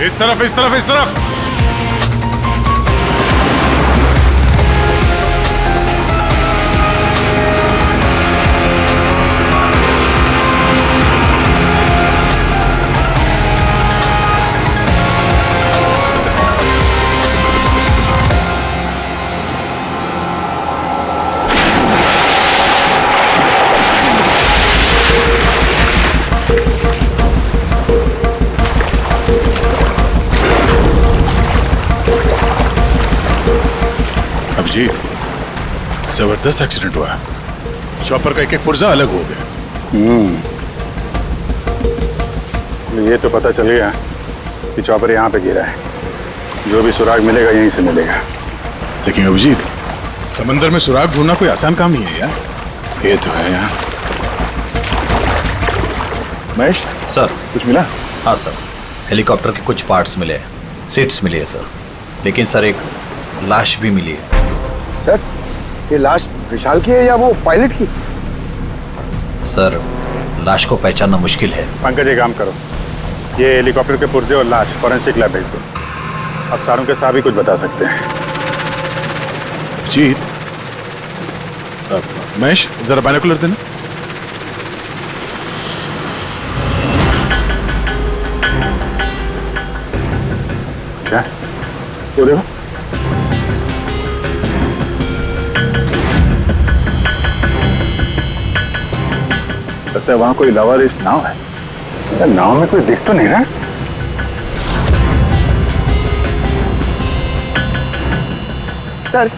इस तरफ, इस तरफ, इस तरफ। अभिजीत, जबरदस्त एक्सीडेंट हुआ। चॉपर का एक एक पुर्जा अलग हो गया। ये तो पता चल गया कि चॉपर यहाँ पे गिरा है। जो भी सुराग मिलेगा यहीं से मिलेगा। लेकिन अभिजीत, समंदर में सुराग ढूंढना कोई आसान काम नहीं है यार। ये तो है यार। महेश सर, कुछ मिला? हाँ सर, हेलीकॉप्टर के कुछ पार्ट्स मिले हैं, सीट्स मिली है सर। लेकिन सर एक लाश भी मिली है। सर, ये लाश विशाल की है या वो पायलट की? सर, लाश को पहचानना मुश्किल है। पंकज, एक काम करो, ये हेलीकॉप्टर के पुर्जे और लाश फॉरेंसिक लैब भेज दो। अब सारों के साथ भी कुछ बता सकते हैं। अभिजीत, महेश जरा बाइनोकुलर देना। क्या? वो देखो। लगता है वहां कोई लावारिस नाव है। यार, नाव में कोई दिख तो नहीं रहा। सर,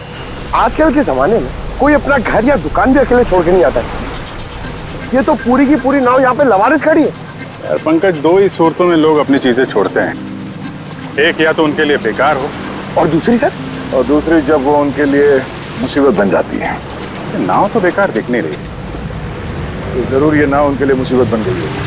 आजकल के जमाने में कोई अपना घर या दुकान भी अकेले छोड़ के नहीं आता है। ये तो पूरी की पूरी नाव यहाँ पे लवारिस खड़ी है। यार पंकज, दो ही सूरतों में लोग अपनी चीजें छोड़ते हैं। एक या तो उनके लिए बेकार हो, और दूसरी सर? और दूसरी जब वो उनके लिए मुसीबत बन जाती है। नाव तो बेकार दिख नहीं रही, तो जरूर ये नाव उनके लिए मुसीबत बन गई है।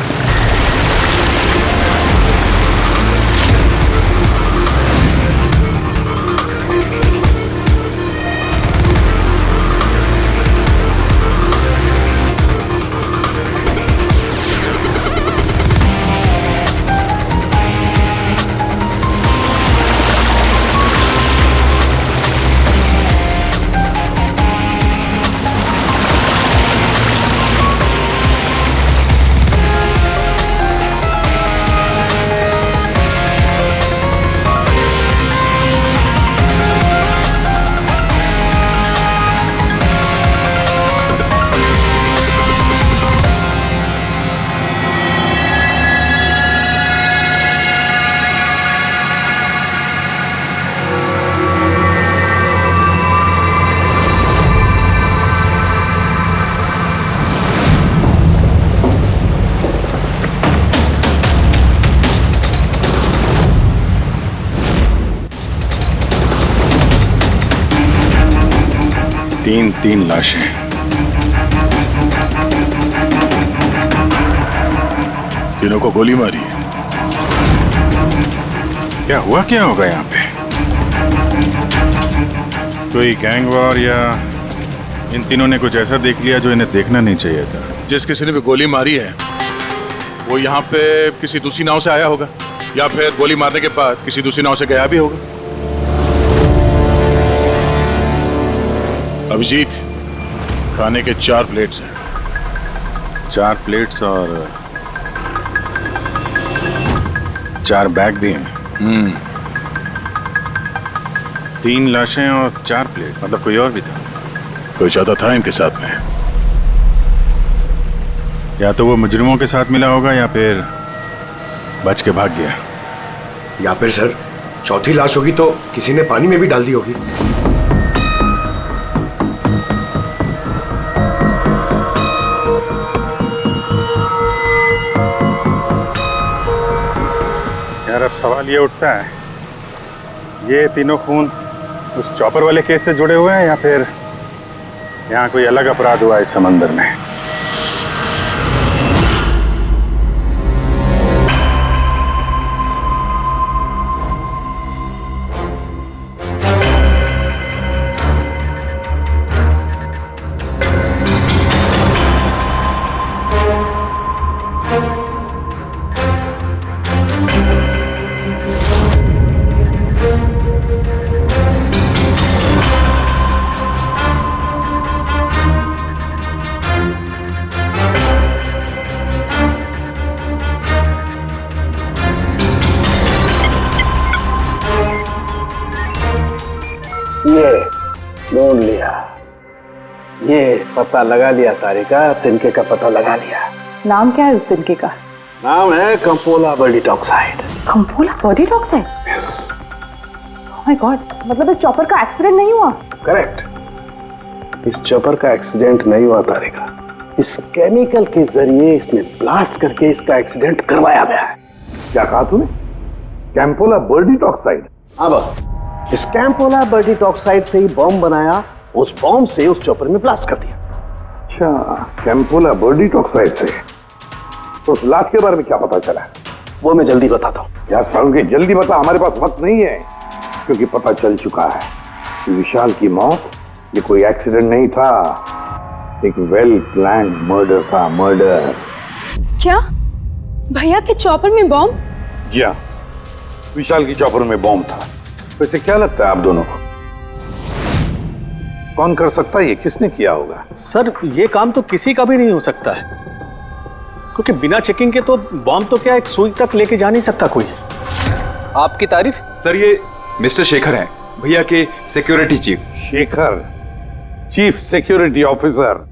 तीन लाशें। तीनों को गोली मारी है। क्या हुआ, क्या होगा यहाँ पे? कोई गैंग वॉर या इन तीनों ने कुछ ऐसा देख लिया जो इन्हें देखना नहीं चाहिए था। जिस किसी ने भी गोली मारी है वो यहाँ पे किसी दूसरी नाव से आया होगा, या फिर गोली मारने के बाद किसी दूसरी नाव से गया भी होगा। अभिजीत, खाने के 4 प्लेट्स हैं। 4 प्लेट्स और 4 बैग भी हैं। 3 लाशें और 4 प्लेट, मतलब कोई और भी था? कोई ज्यादा था इनके साथ में। या तो वो मुजरिमों के साथ मिला होगा या फिर बच के भाग गया। या फिर सर, चौथी लाश होगी तो किसी ने पानी में भी डाल दी होगी। यार, अब सवाल ये उठता है, ये तीनों खून उस चॉपर वाले केस से जुड़े हुए हैं या फिर यहाँ कोई अलग अपराध हुआ इस समंदर में? ढूंढ लिया, ये पता लगा लिया तारिका, तिनके का पता लगा लिया। नाम क्या है उस तिनके का? नाम है कंपोला बर्डीटॉक्साइड। कंपोला बर्डीटॉक्साइड? यस। ओह माय गॉड, मतलब इस चॉपर का एक्सीडेंट नहीं हुआ? करेक्ट, इस चॉपर का एक्सीडेंट नहीं हुआ तारिका, इस केमिकल के जरिए इसमें ब्लास्ट करके इसका एक्सीडेंट करवाया गया है। क्या कहा तूने? कैंपोला बर्डीटॉक्साइड? हाँ बस, इस कैंपोला बर्डीटॉक्साइड से ही बॉम्ब बनाया, उस बॉम्ब से उस चॉपर में ब्लास्ट कर दिया। अच्छा, कैंपोला बर्डीटॉक्साइड से। तो उस लाश के बारे में क्या पता चला? वो मैं जल्दी बताता हूँ। यार सारुण के जल्दी बता, हमारे पास वक्त नहीं है, क्योंकि पता चल चुका है कि विशाल की मौत ये कोई एक्सीडेंट नहीं था, एक वेल प्लान्ड मर्डर था, मर्डर। क्या भैया के चॉपर में बॉम्ब? जी हाँ, विशाल की चॉपर में बॉम्ब था। वैसे क्या लगता है आप दोनों को, कौन कर सकता है? ये किसने किया होगा? सर ये काम तो किसी का भी नहीं हो सकता है, क्योंकि बिना चेकिंग के तो बॉम्ब तो क्या एक सुई तक लेके जा नहीं सकता कोई। आपकी तारीफ? सर ये मिस्टर शेखर हैं, भैया के security chief. Shekhar, chief security officer.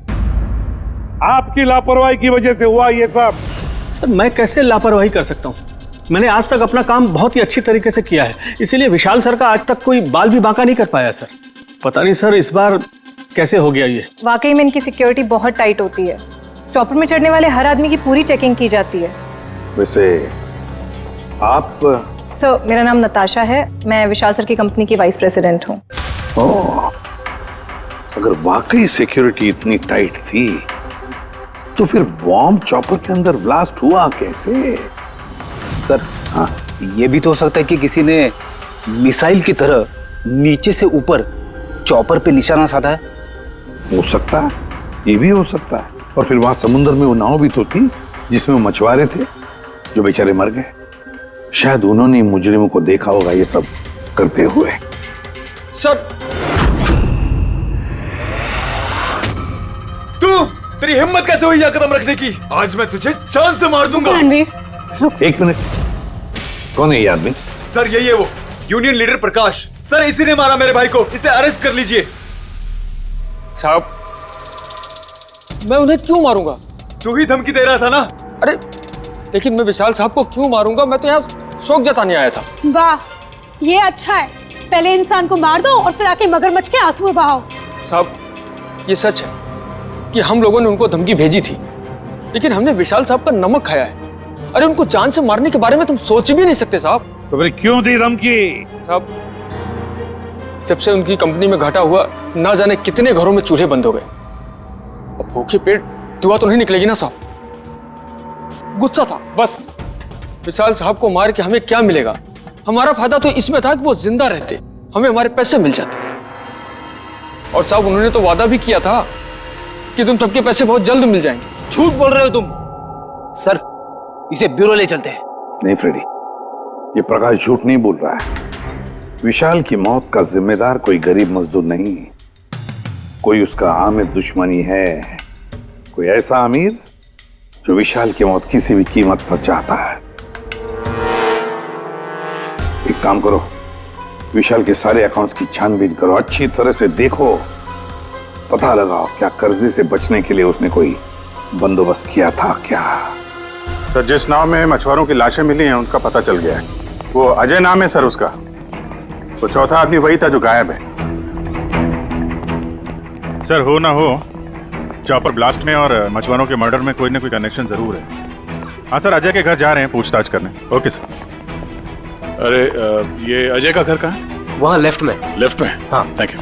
आपकी लापरवाही की वजह से हुआ ये सब। सर मैं कैसे लापरवाही कर सकता हूँ? मैंने आज तक अपना काम बहुत ही अच्छी तरीके से किया है, इसीलिए विशाल सर का आज तक कोई बाल भी बांका नहीं कर पाया सर। पता नहीं सर इस बार कैसे हो गया ये। वाकई में इनकी सिक्योरिटी बहुत टाइट होती है, चॉपर में चढ़ने वाले हर आदमी की पूरी चेकिंग की जाती है। वैसे आप? सर मेरा नाम नताशा है, मैं विशाल सर की कंपनी की वाइस प्रेसिडेंट हूँ। ओह, अगर वाकई सिक्योरिटी इतनी टाइट थी तो फिर बॉम्ब चॉपर के अंदर ब्लास्ट हुआ कैसे? सर हाँ, ये भी तो हो सकता है कि किसी ने मिसाइल की तरह नीचे से ऊपर चॉपर पे निशाना साधा है। हो सकता है, ये भी हो सकता है। और फिर वहां समुद्र में वो नाव भी तो थी जिसमें वो मछुआरे थे जो बेचारे मर गए। शायद उन्होंने मुजरिमों को देखा होगा ये सब करते हुए। सर तू, तेरी हिम्मत कैसे हुई यह कदम रखने की? आज मैं तुझे जान से मार दूंगा। एक मिनट, कौन है ये आदमी? सर यही है वो यूनियन लीडर प्रकाश। सर इसी ने मारा मेरे भाई को, इसे अरेस्ट कर लीजिए। साहब मैं उन्हें क्यों मारूंगा? तू ही धमकी दे रहा था ना? अरे लेकिन मैं विशाल साहब को क्यों मारूंगा? मैं तो यहाँ शोक जताने आया था। वाह ये अच्छा है, पहले इंसान को मार दो और फिर आके मगरमच्छ के आंसू बहाओ। साहब ये सच है कि हम लोगों ने उनको धमकी भेजी थी, लेकिन हमने विशाल साहब का नमक खाया है। अरे उनको जान से मारने के बारे में तुम सोच भी नहीं सकते साहब। तो फिर क्यों दी धमकी? साहब जब से उनकी कंपनी में घाटा हुआ, ना जाने कितने घरों में चूल्हे बंद हो गए। अब भूखे पेट दुआ तो नहीं निकलेगी ना साहब। गुस्सा था बस। विशाल साहब को मार के हमें क्या मिलेगा? हमारा फायदा तो इसमें था कि वो जिंदा रहते, हमें हमारे पैसे मिल जाते। और साहब उन्होंने तो वादा भी किया था कि तुम सबके पैसे बहुत जल्द मिल जाएंगे। झूठ बोल रहे हो तुम। सर इसे ब्यूरो ले चलते हैं। नहीं फ्रेडी, ये प्रकाश झूठ नहीं बोल रहा है। विशाल की मौत का जिम्मेदार कोई गरीब मजदूर नहीं, कोई उसका आमिर दुश्मनी है, कोई ऐसा अमीर जो विशाल की मौत किसी भी कीमत पर चाहता है। एक काम करो, विशाल के सारे अकाउंट्स की छानबीन करो, अच्छी तरह से देखो, पता लगाओ क्या कर्जे से बचने के लिए उसने कोई बंदोबस्त किया था क्या। सर जिस नाव में मछुआरों की लाशें मिली हैं उनका पता चल गया है। वो अजय नाम है सर उसका। वो चौथा आदमी वही था जो गायब है। सर हो ना हो, चॉपर ब्लास्ट में और मछुआरों के मर्डर में कोई ना कोई कनेक्शन जरूर है। हाँ सर, अजय के घर जा रहे हैं पूछताछ करने। Okay sir. अरे ये अजय का घर कहाँ है? वहाँ लेफ्ट में। लेफ्ट में? हाँ थैंक यू।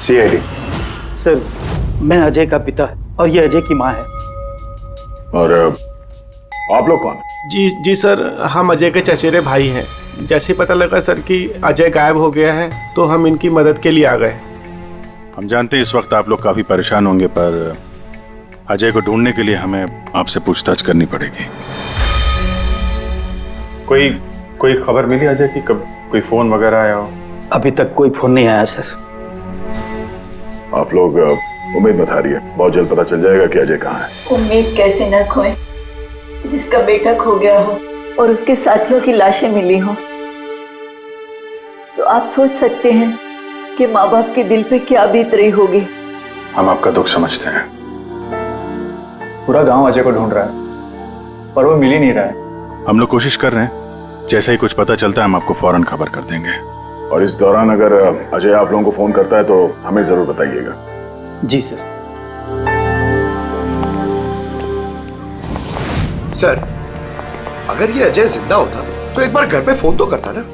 सीआईडी। सर मैं अजय का पिता और ये अजय की माँ है। और आप लोग कौन? जी सर, हम अजय के चचेरे भाई हैं। जैसे पता लगा सर कि अजय गायब हो गया है तो हम इनकी मदद के लिए आ गए। हम जानते हैं इस वक्त आप लोग काफी परेशान होंगे, पर अजय को ढूंढने के लिए हमें आपसे पूछताछ करनी पड़ेगी। कोई खबर मिली अजय की? कब कोई फोन वगैरह आया हो? अभी तक कोई फोन नहीं आया सर। आप लोग उम्मीद बता रही है, बहुत जल्द पता चल जाएगा कि अजय कहाँ है। उम्मीद कैसे न खोए, जिसका बेटा खो गया हो और उसके साथियों की लाशें मिली हो, तो आप सोच सकते हैं कि माँ बाप के दिल पे क्या बीत रही होगी। हम आपका दुख समझते हैं। पूरा गांव अजय को ढूंढ रहा है पर वो मिल ही नहीं रहा है। हम लोग कोशिश कर रहे हैं, जैसे ही कुछ पता चलता है हम आपको फौरन खबर कर देंगे। और इस दौरान अगर अजय आप लोगों को फोन करता है तो हमें जरूर बताइएगा। जी सर। सर, अगर ये अजय जिंदा होता तो एक बार घर पे फोन तो करता ना।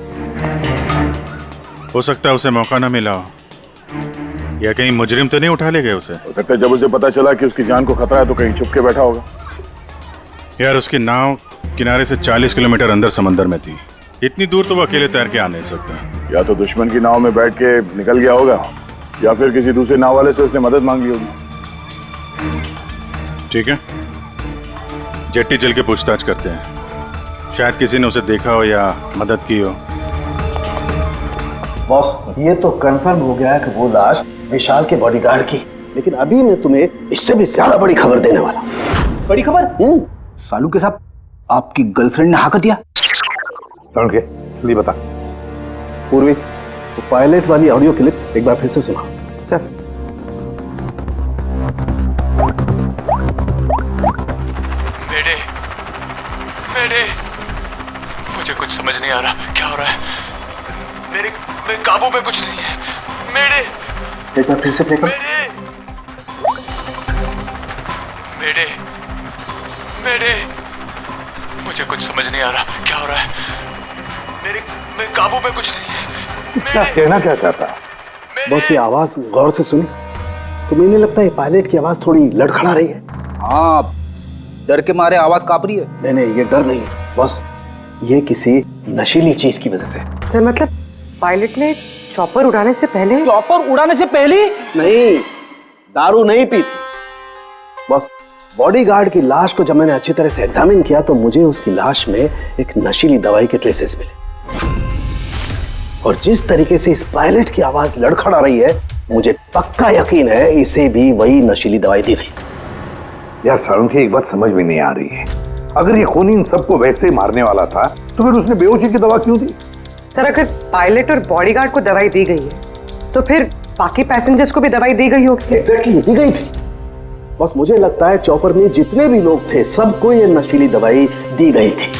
हो सकता है उसे मौका ना मिला हो, या कहीं मुजरिम तो नहीं उठा ले गए उसे। हो सकता है जब उसे पता चला कि उसकी जान को खतरा है तो कहीं छुप के बैठा होगा। यार उसकी नाव किनारे से 40 किलोमीटर अंदर समंदर में थी, इतनी दूर तो वो अकेले तैर के आ नहीं सकता। या तो दुश्मन की नाव में बैठ के निकल गया होगा, या फिर किसी दूसरे नाव वाले से उसने मदद मांग ली होगी। ठीक है, जेट्टी चल के पूछताछ करते हैं, शायद किसी ने उसे देखा हो या मदद की हो। बॉस, ये तो कंफर्म हो गया है कि वो लाश विशाल के बॉडीगार्ड की, लेकिन अभी मैं तुम्हें इससे भी ज्यादा बड़ी खबर देने वाला हूं। बड़ी खबर? सालू के साथ आपकी गर्लफ्रेंड ने हाँ कर दिया? के लिए बता पूर्वी, वो पायलट वाली ऑडियो क्लिप एक बार फिर से सुना। चल। मेरे मुझे कुछ समझ नहीं आ रहा, क्या हो रहा है? मेरे काबू में कुछ नहीं है। मेरे एक बार फिर से प्ले कर। मेरे मुझे कुछ समझ नहीं आ रहा, क्या हो रहा है? मेरे काबू में कुछ नहीं है। क्या कहना क्या चाहता है? बस ये आवाज गौर से सुनी तो मुझे लगता है पायलट की आवाज थोड़ी लड़खड़ा रही है। हाँ, डर के मारे आवाज कांप रही है। नहीं, ये डर नहीं है बस, ये किसी नशीली चीज की वजह से। सर मतलब पायलट ने चॉपर उड़ाने से पहले? चॉपर उड़ाने से पहले? नहीं, दारू नहीं पीती। बस बॉडीगार्ड की लाश को जब मैंने अच्छी तरह से एग्जामिन किया तो मुझे उसकी लाश में एक नशीली दवाई के ट्रेसेस मिले, और जिस तरीके से इस पायलट की आवाज लड़खड़ा रही है, मुझे पक्का यकीन है इसे भी वही नशीली दवाई दी गई। यार सालुंखे, एक बात समझ में नहीं आ रही है, अगर ये खूनी इन सबको वैसे मारने वाला था तो फिर उसने बेहोशी की दवा क्यों दी? सर अगर पायलट और बॉडीगार्ड को दवाई दी गई है तो फिर बाकी पैसेंजर्स को भी दवाई दी गई होगी। एग्जैक्टली, दी गई थी। बस मुझे लगता है चॉपर में जितने भी लोग थे सबको ये नशीली दवाई दी गई थी,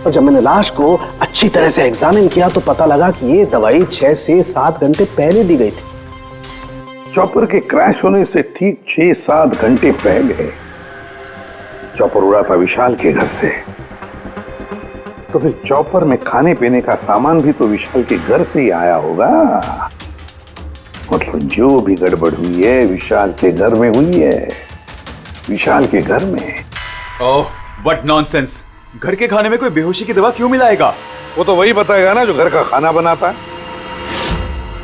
और जब मैंने लाश को अच्छी तरह से एग्जामिन किया तो पता लगा कि ये दवाई 6 से 7 घंटे पहले दी गई थी। चॉपर के क्रैश होने से ठीक 6-7 घंटे पहले चॉपर उड़ा था विशाल के घर से, तो फिर चॉपर में खाने पीने का सामान भी तो विशाल के घर से ही आया होगा। मतलब जो भी गड़बड़ हुई है विशाल के घर में हुई है, विशाल के घर में। ओह, व्हाट नॉनसेंस! घर के खाने में कोई बेहोशी की दवा क्यों मिलाएगा? वो तो वही बताएगा ना जो घर का खाना बनाता है।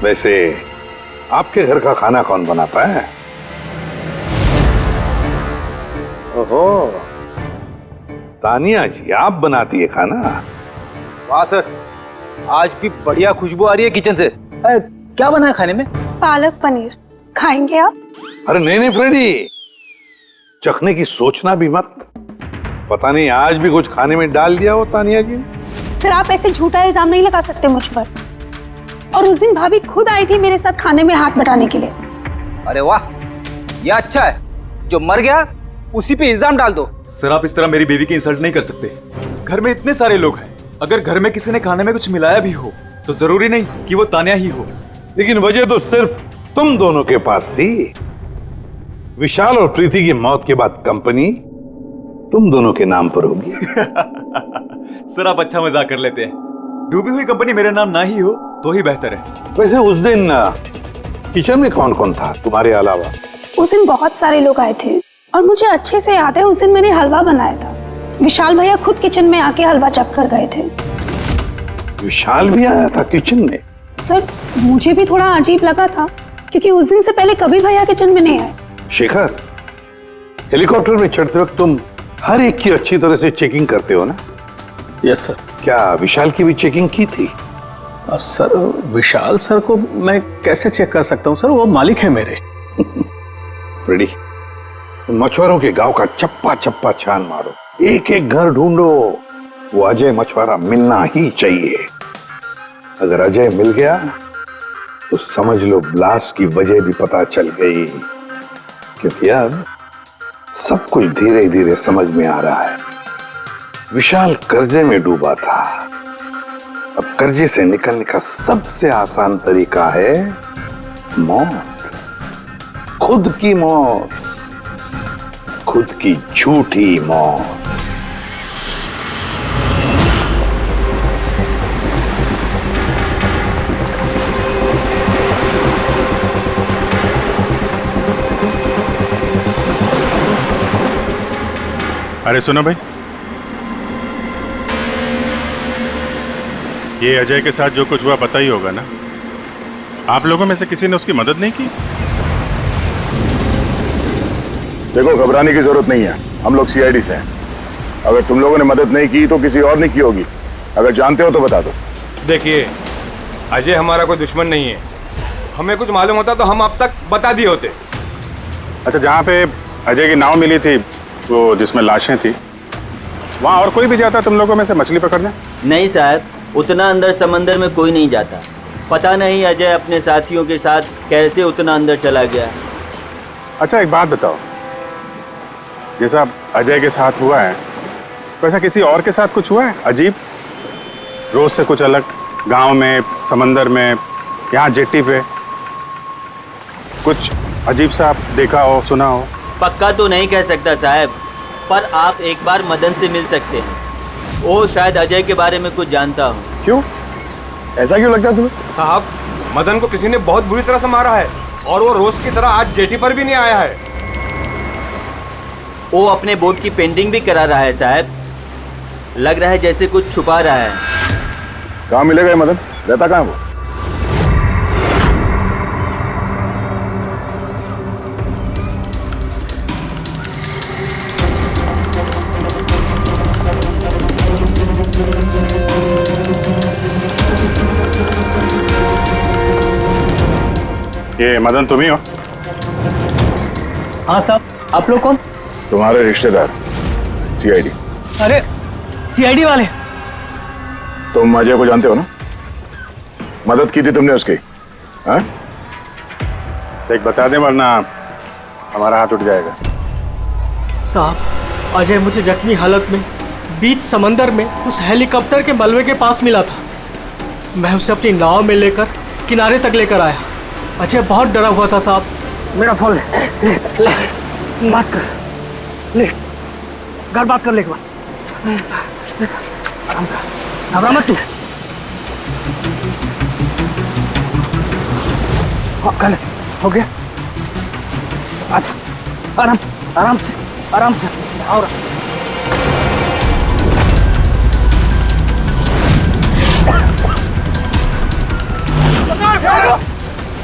वैसे आपके घर का खाना कौन बनाता है? ओहो, तानिया जी आप बनाती है खाना? वाह सर, आज भी बढ़िया खुशबू आ रही है किचन से। क्या बना है खाने में? पालक पनीर, खाएंगे आप? अरे नहीं फ्रेडी, चखने की सोचना भी मत। पता नहीं आज भी कुछ खाने में डाल दिया हो तानिया जी ने। सर आप ऐसे झूठा इल्जाम नहीं लगा सकते मुझ पर। और उस दिन भाभी खुद आई थी मेरे साथ खाने में हाथ बटाने के लिए। अरे वाह, ये अच्छा है, जो मर गया उसी पे इल्जाम डाल दो। सर आप इस तरह मेरी बेबी की इंसल्ट नहीं कर सकते। घर में इतने सारे लोग हैं, अगर घर में किसी ने खाने में कुछ मिलाया भी हो तो जरूरी नहीं कि वो तानिया ही हो। लेकिन वजह तो सिर्फ तुम दोनों के पास थी। विशाल और प्रीति की मौत के बाद कंपनी तुम दोनों के नाम पर होगी। सर आप अच्छा मजाक कर लेते हैं। डूबी हुई कंपनी मेरे नाम ना ही हो तो ही बेहतर है। वैसे उस दिन किचन में कौन कौन था तुम्हारे अलावा? उस दिन बहुत सारे लोग आए थे और मुझे अच्छे से याद है उस दिन मैंने हलवा बनाया था। विशाल भैया खुद किचन में आके हलवा चख कर गए थे। विशाल भी आया था किचन में? सर मुझे भी थोड़ा अजीब लगा था, क्योंकि उस दिन से पहले कभी भैया किचन में नहीं आए। शेखर, हेलीकॉप्टर में चढ़ते वक्त तुम हर एक की अच्छी तरह से चेकिंग करते हो ना? Yes sir. क्या विशाल की भी चेकिंग की थी? सर विशाल सर को मैं कैसे चेक कर सकता हूँ सर, वो मालिक है मेरे। फ्रेडी, मछुआरों के गांव का चप्पा चप्पा छान मारो, एक एक घर ढूंढो। वो अजय मछुआरा मिलना ही चाहिए। अगर अजय मिल गया तो समझ लो ब्लास्ट की वजह भी पता चल गई, क्योंकि अब सब कुछ धीरे धीरे समझ में आ रहा है। विशाल कर्जे में डूबा था, अब कर्जे से निकलने का सबसे आसान तरीका है मौत, खुद की मौत, खुद की झूठी मौत। अरे सुनो भाई, ये अजय के साथ जो कुछ हुआ पता ही होगा ना? आप लोगों में से किसी ने उसकी मदद नहीं की? देखो, घबराने की जरूरत नहीं है, हम लोग सीआईडी से हैं। अगर तुम लोगों ने मदद नहीं की तो किसी और ने की होगी। अगर जानते हो तो बता दो। देखिए, अजय हमारा कोई दुश्मन नहीं है। हमें कुछ मालूम होता तो हम अब तक बता दिए होते। अच्छा, जहाँ पे अजय की नाव मिली थी, वो जिसमें लाशें थी, वहाँ और कोई भी जाता तुम लोगों में से मछली पकड़ने? नहीं साहब, उतना अंदर समंदर में कोई नहीं जाता। पता नहीं अजय अपने साथियों के साथ कैसे उतना अंदर चला गया। अच्छा, एक बात बताओ, जैसा अजय के साथ हुआ है वैसा किसी और के साथ कुछ हुआ है अजीब, रोज से कुछ अलग? गांव में, समंदर में, यहाँ जेट्टी पे कुछ अजीब सा देखा हो, सुना हो? पक्का तो नहीं कह सकता साहब, पर आप एक बार मदन से मिल सकते हैं। वो शायद अजय के बारे में कुछ जानता हो। क्यों? ऐसा क्यों लगता है तुम्हें? साहब, मदन को किसी ने बहुत बुरी तरह से मारा है और वो रोज की तरह आज जेटी पर भी नहीं आया है। वो अपने बोट की पेंटिंग भी करा रहा है साहब। लग रहा है जैसे कुछ छुपा रहा है। कहाँ मिलेगा ये मदन? रहता कहाँ वो? ये मदन तुम ही हो? हाँ साहब। आप लोग कौन? तुम्हारे रिश्तेदार, सीआईडी। अरे सीआईडी वाले? तुम अजय को जानते हो ना? मदद की थी तुमने उसकी, हाँ? एक बता दें वरना हमारा हाथ उठ जाएगा। साहब, अजय मुझे जख्मी हालत में बीच समंदर में उस हेलीकॉप्टर के मलबे के पास मिला था। मैं उसे अपनी नाव में लेकर किनारे तक लेकर आया। अजय बहुत डरा हुआ था साहब। मेरा फोन ले, बात कर, ले घर बात कर ले एक बार। आराम से, घबरा मत तू। हाँ, कर ले, हो गया। अच्छा, आराम आराम से, आराम से आओ।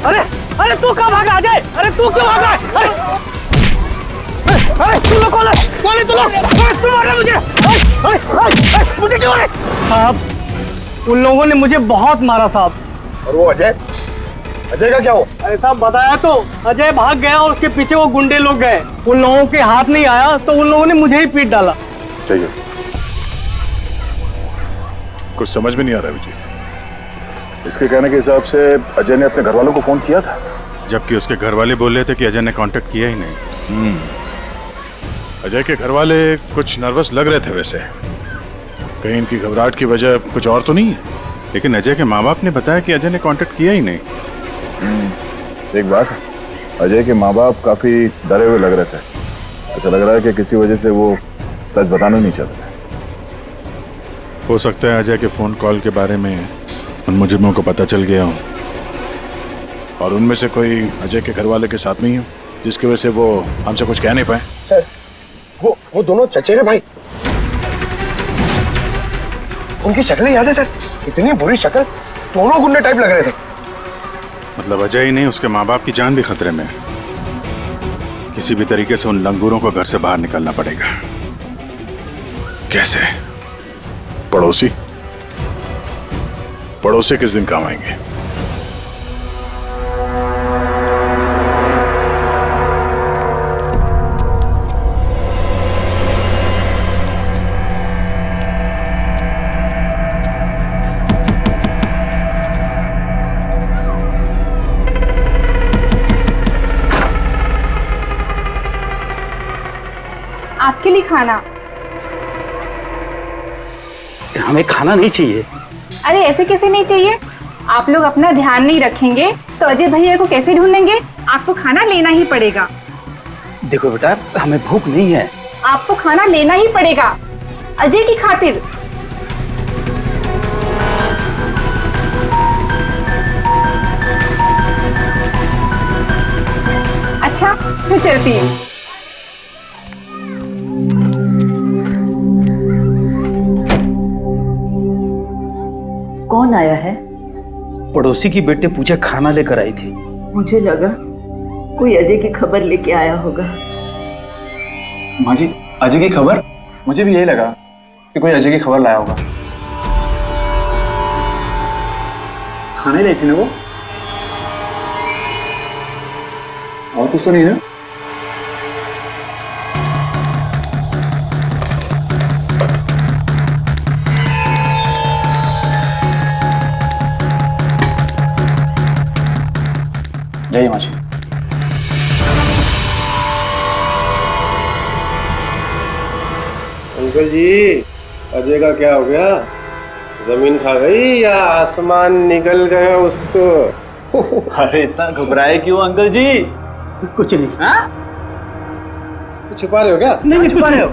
अरे अरे तू कहाँ भागा अजय? अरे तू क्यों भागा? अरे तू लोग कौन है? कौन है तू लोग? तू मार रहा मुझे? मुझे क्यों मारे? साहब, उन लोगों ने मुझे बहुत मारा साहब। और वो अजय? अजय का क्या हुआ? अरे साहब, बताया तो, अजय भाग गया और उसके पीछे वो गुंडे लोग गए। उन लोगों के हाथ नहीं आया तो उन लोगों ने मुझे ही पीट डाला। चाहिए कुछ समझ में नहीं आ रहा विजय। इसके कहने के हिसाब से अजय ने अपने घर वालों को फोन किया था, जबकि उसके घर वाले बोल रहे थे कि अजय ने कांटेक्ट किया ही नहीं। अजय के घर वाले कुछ नर्वस लग रहे थे वैसे। कहीं इनकी घबराहट की वजह कुछ और तो नहीं है? लेकिन अजय के माँ बाप ने बताया कि अजय ने कांटेक्ट किया ही नहीं। एक बात, अजय के माँ बाप काफी डरे हुए लग रहे थे। ऐसा लग रहा है कि किसी वजह से वो सच बताना नहीं चाहते। हो सकता है अजय के फोन कॉल के बारे में उन मुजरिमों को पता चल गया हो और उनमें से कोई अजय के घर वाले के साथ नहीं हो, जिसकी वजह से वो हमसे कुछ कह नहीं पाए। सर, वो दोनों चचेरे भाई, उनकी शक्लें याद है सर? इतनी बुरी शक्ल, दोनों गुंडे टाइप लग रहे थे। मतलब अजय ही नहीं, उसके माँ बाप की जान भी खतरे में है। किसी भी तरीके से उन लंगूरों को घर से बाहर निकालना पड़ेगा। कैसे? पड़ोसी पड़ोसी किस दिन काम आएंगे? आपके लिए खाना। हमें खाना नहीं चाहिए। अरे ऐसे कैसे नहीं चाहिए? आप लोग अपना ध्यान नहीं रखेंगे तो अजय भैया को कैसे ढूंढेंगे? आपको खाना लेना ही पड़ेगा। देखो बेटा, हमें भूख नहीं है। आपको खाना लेना ही पड़ेगा अजय की खातिर। अच्छा, मैं चलती हूँ। कौन आया है? पड़ोसी की बेटे पूजा खाना लेकर आई थी। मुझे लगा कोई अजय की खबर लेके आया होगा। माँ जी, अजय की खबर? मुझे भी यही लगा कि कोई अजय की खबर लाया होगा। खाने लाई थी ना वो? और कुछ तो नहीं है? जय माँ जी। अंकल जी, अजय का क्या हो गया? जमीन खा गई या आसमान निकल गया उसको? अरे इतना घबराए क्यों अंकल जी? कुछ नहीं। हाँ? छुपा रहे हो क्या? नहीं, छुपा रहे हो?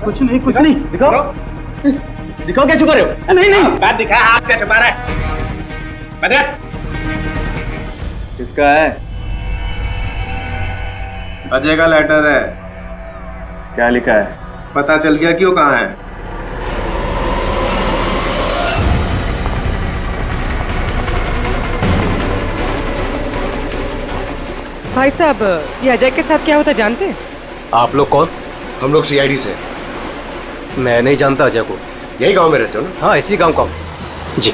कुछ नहीं, कुछ नहीं। दिखाओ, दिखाओ क्या छुपा रहे हो? नहीं नहीं, बात दिखा, हाथ क्या छुपा रहा है? किसका है? अजय का लेटर है। क्या लिखा है? पता चल गया क्यों कहाँ है? भाई साहब, ये अजय के साथ क्या होता जानते हैं? आप लोग कौन? हम लोग सीआईडी से। मैं नहीं जानता अजय को। यही गांव में रहते हो ना? हाँ, इसी गांव का हूँ। जी।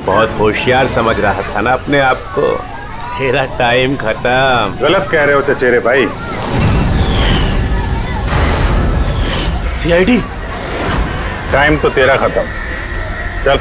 बहुत होशियार समझ रहा था ना अपने आप को। तेरा टाइम खत्म। गलत कह रहे हो चचेरे भाई। सीआईडी? टाइम तो तेरा खत्म। चल।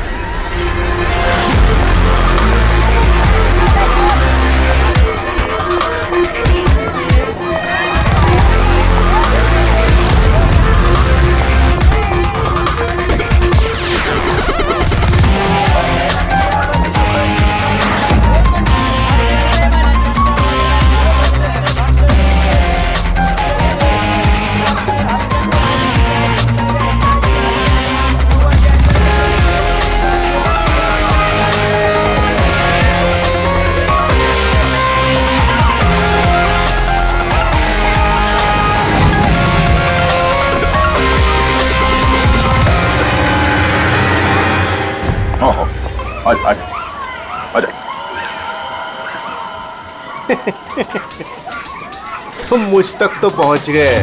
तुम मुझ तक तो पहुंच गए,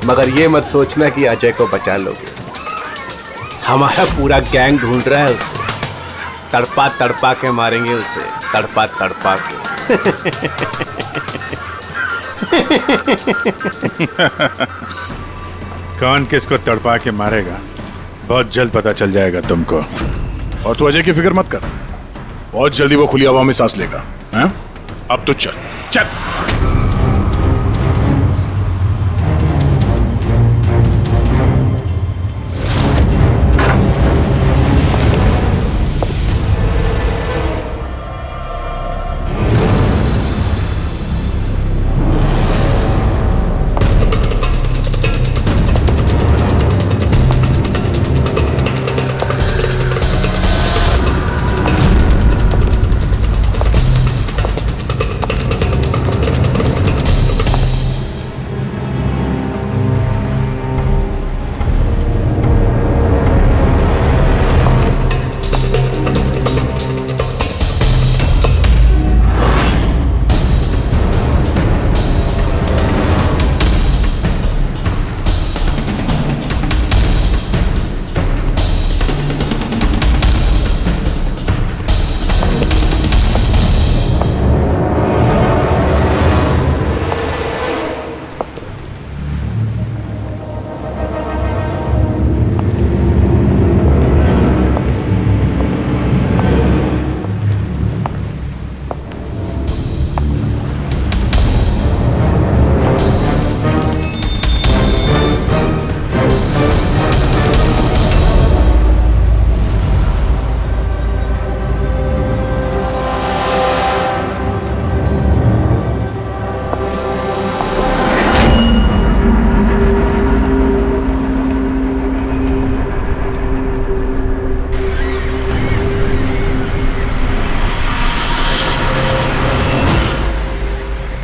मगर ये मत सोचना कि अजय को बचा लोगे। हमारा पूरा गैंग ढूंढ रहा है उसे। तड़पा तड़पा के मारेंगे उसे, तड़पा तड़पा के। कौन किसको तड़पा के मारेगा बहुत जल्द पता चल जाएगा तुमको। और तू अजय की फिक्र मत कर, बहुत जल्दी वो खुली हवा में सांस लेगा। हैं? अब तो चल चल।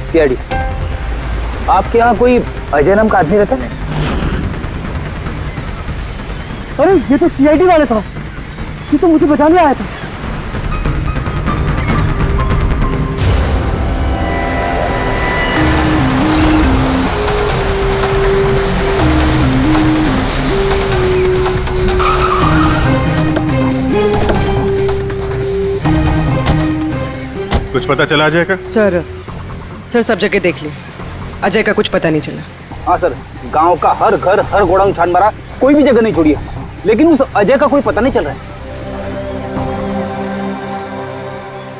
सीआईडी, आपके यहाँ कोई अजय नाम का आदमी रहता है? अरे ये तो सीआईडी वाले था, ये तो मुझे बचाने आया था। कुछ पता चला अजय का? सर सब जगह देख ली, अजय का कुछ पता नहीं चला। हाँ सर, गांव का हर घर हर गोडाउन छान मारा, कोई भी जगह नहीं छोड़ी है, लेकिन उस अजय का कोई पता नहीं चल रहा है।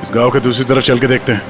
इस गांव के दूसरी तरफ चल के देखते हैं।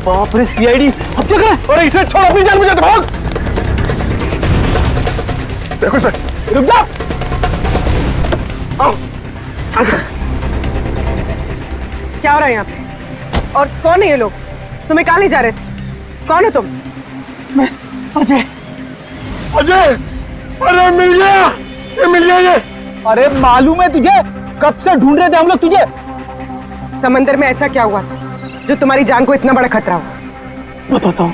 बाप रे सीआईडी, अब क्या करें? अरे इसे छोड़, अपनी जान बचा, भाग। देखो सर, रुक जा। आओ, आजा। क्या हो रहा है यहाँ पे? और कौन है ये लोग? तुम्हें कहाँ ले जा रहे थे? कौन है तुम? मैं अजय। अजय, अरे मिल गया, ये मिल गया ये। अरे मालूम है तुझे, कब से ढूंढ रहे थे हम लोग तुझे। समंदर में ऐसा क्या हुआ जो तुम्हारी जान को इतना बड़ा खतरा हो? बताता हूँ।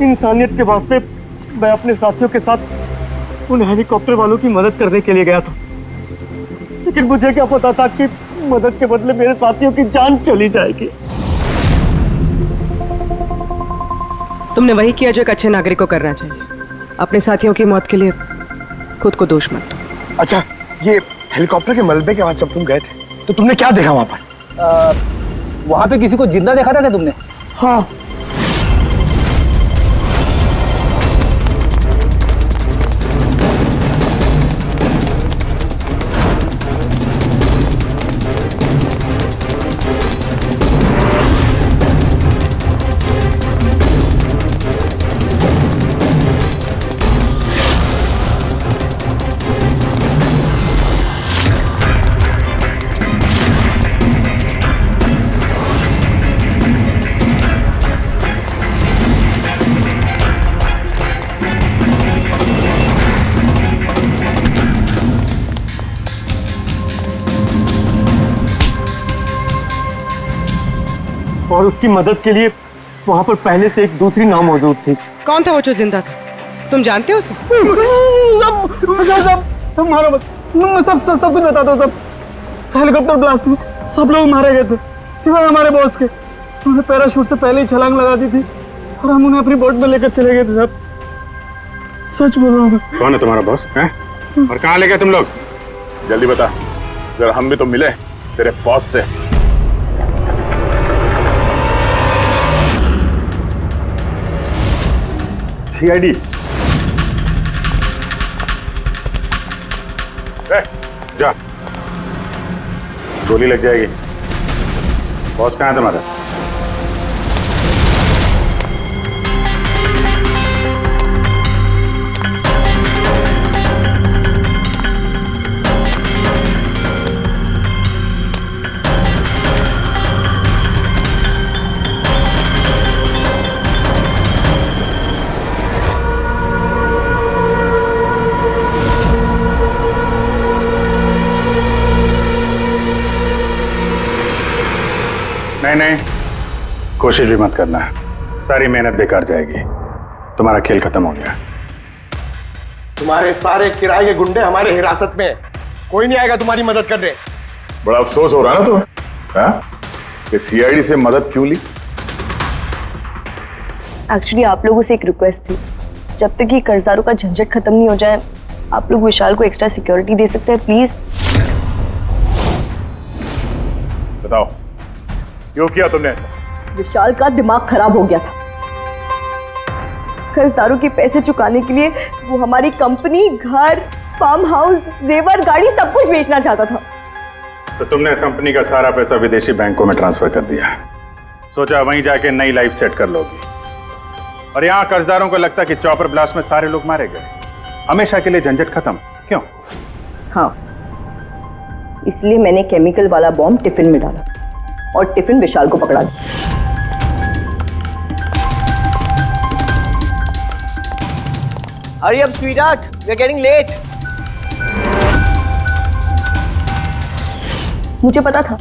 इंसानियत के वास्ते मैं अपने साथियों के साथ उन हेलीकॉप्टर वालों की मदद करने के लिए गया था, लेकिन मुझे क्या पता था कि मदद के बदले मेरे साथियों की जान चली जाएगी। तुमने वही किया जो एक अच्छे नागरिक को करना चाहिए। अपने साथियों की मौत के लिए खुद को दोष मत दो। अच्छा, ये हेलीकॉप्टर के मलबे के बाद जब तुम गए थे तो तुमने क्या देखा वहां पर? वहां पे किसी को जिंदा देखा था क्या तुमने? हाँ। और उसकी मदद के लिए वहां पर पहले से एक दूसरी नाव मौजूद थी। कौन था वो जो जिंदा था? तुम जानते हो उसे? सब मारो मत, मैं सब कुछ बताता हूँ। सब हेलीकॉप्टर ब्लास्ट में सब लोग मारे गए थे सिवाय हमारे बॉस के। उन्होंने पैराशूट से पहले ही छलांग लगा दी थी और हम उन्हें अपनी बोट में लेकर चले गए थे। साहब सच बोल रहा हूँ। कौन है तुम्हारा बॉस है? और कहाँ ले गए तुम लोग? जल्दी बता, जरा हम भी तो मिले तेरे बॉस से। सीआईडी जा, गोली लग जाएगी। बॉस कहाँ है तुम्हारा? नहीं, कोशिश भी मत करना, सारी मेहनत बेकार जाएगी। तुम्हारा खेल खत्म हो गया। तुम्हारे सारे किराए के गुंडे हमारे हिरासत में, कोई नहीं आएगा तुम्हारी मदद करने। बड़ा अफसोस हो रहा ना तुम्हें कि सीआईडी से मदद क्यों ली? एक्चुअली आप लोगों से एक रिक्वेस्ट थी, जब तक ये कर्जदारों का झंझट खत्म नहीं हो जाए आप लोग विशाल को एक्स्ट्रा सिक्योरिटी दे सकते हैं प्लीज। बताओ क्यों किया तुमने ऐसा? विशाल का दिमाग खराब हो गया था। कर्जदारों के पैसे चुकाने के लिए वो हमारी कंपनी, घर, फार्म हाउस, जेवर, गाड़ी सब कुछ बेचना चाहता था। तो तुमने कंपनी का सारा पैसा विदेशी बैंकों में ट्रांसफर कर दिया, सोचा वहीं जाके नई लाइफ सेट कर लोगी। और यहाँ कर्जदारों को लगता कि चॉपर ब्लास्ट में सारे लोग मारे गए, हमेशा के लिए झंझट खत्म। क्यों? हाँ, इसलिए मैंने केमिकल वाला बॉम्ब टिफिन में डाला और टिफिन विशाल को पकड़ा दिया। Hurry up, sweetheart. We're getting late. मुझे पता था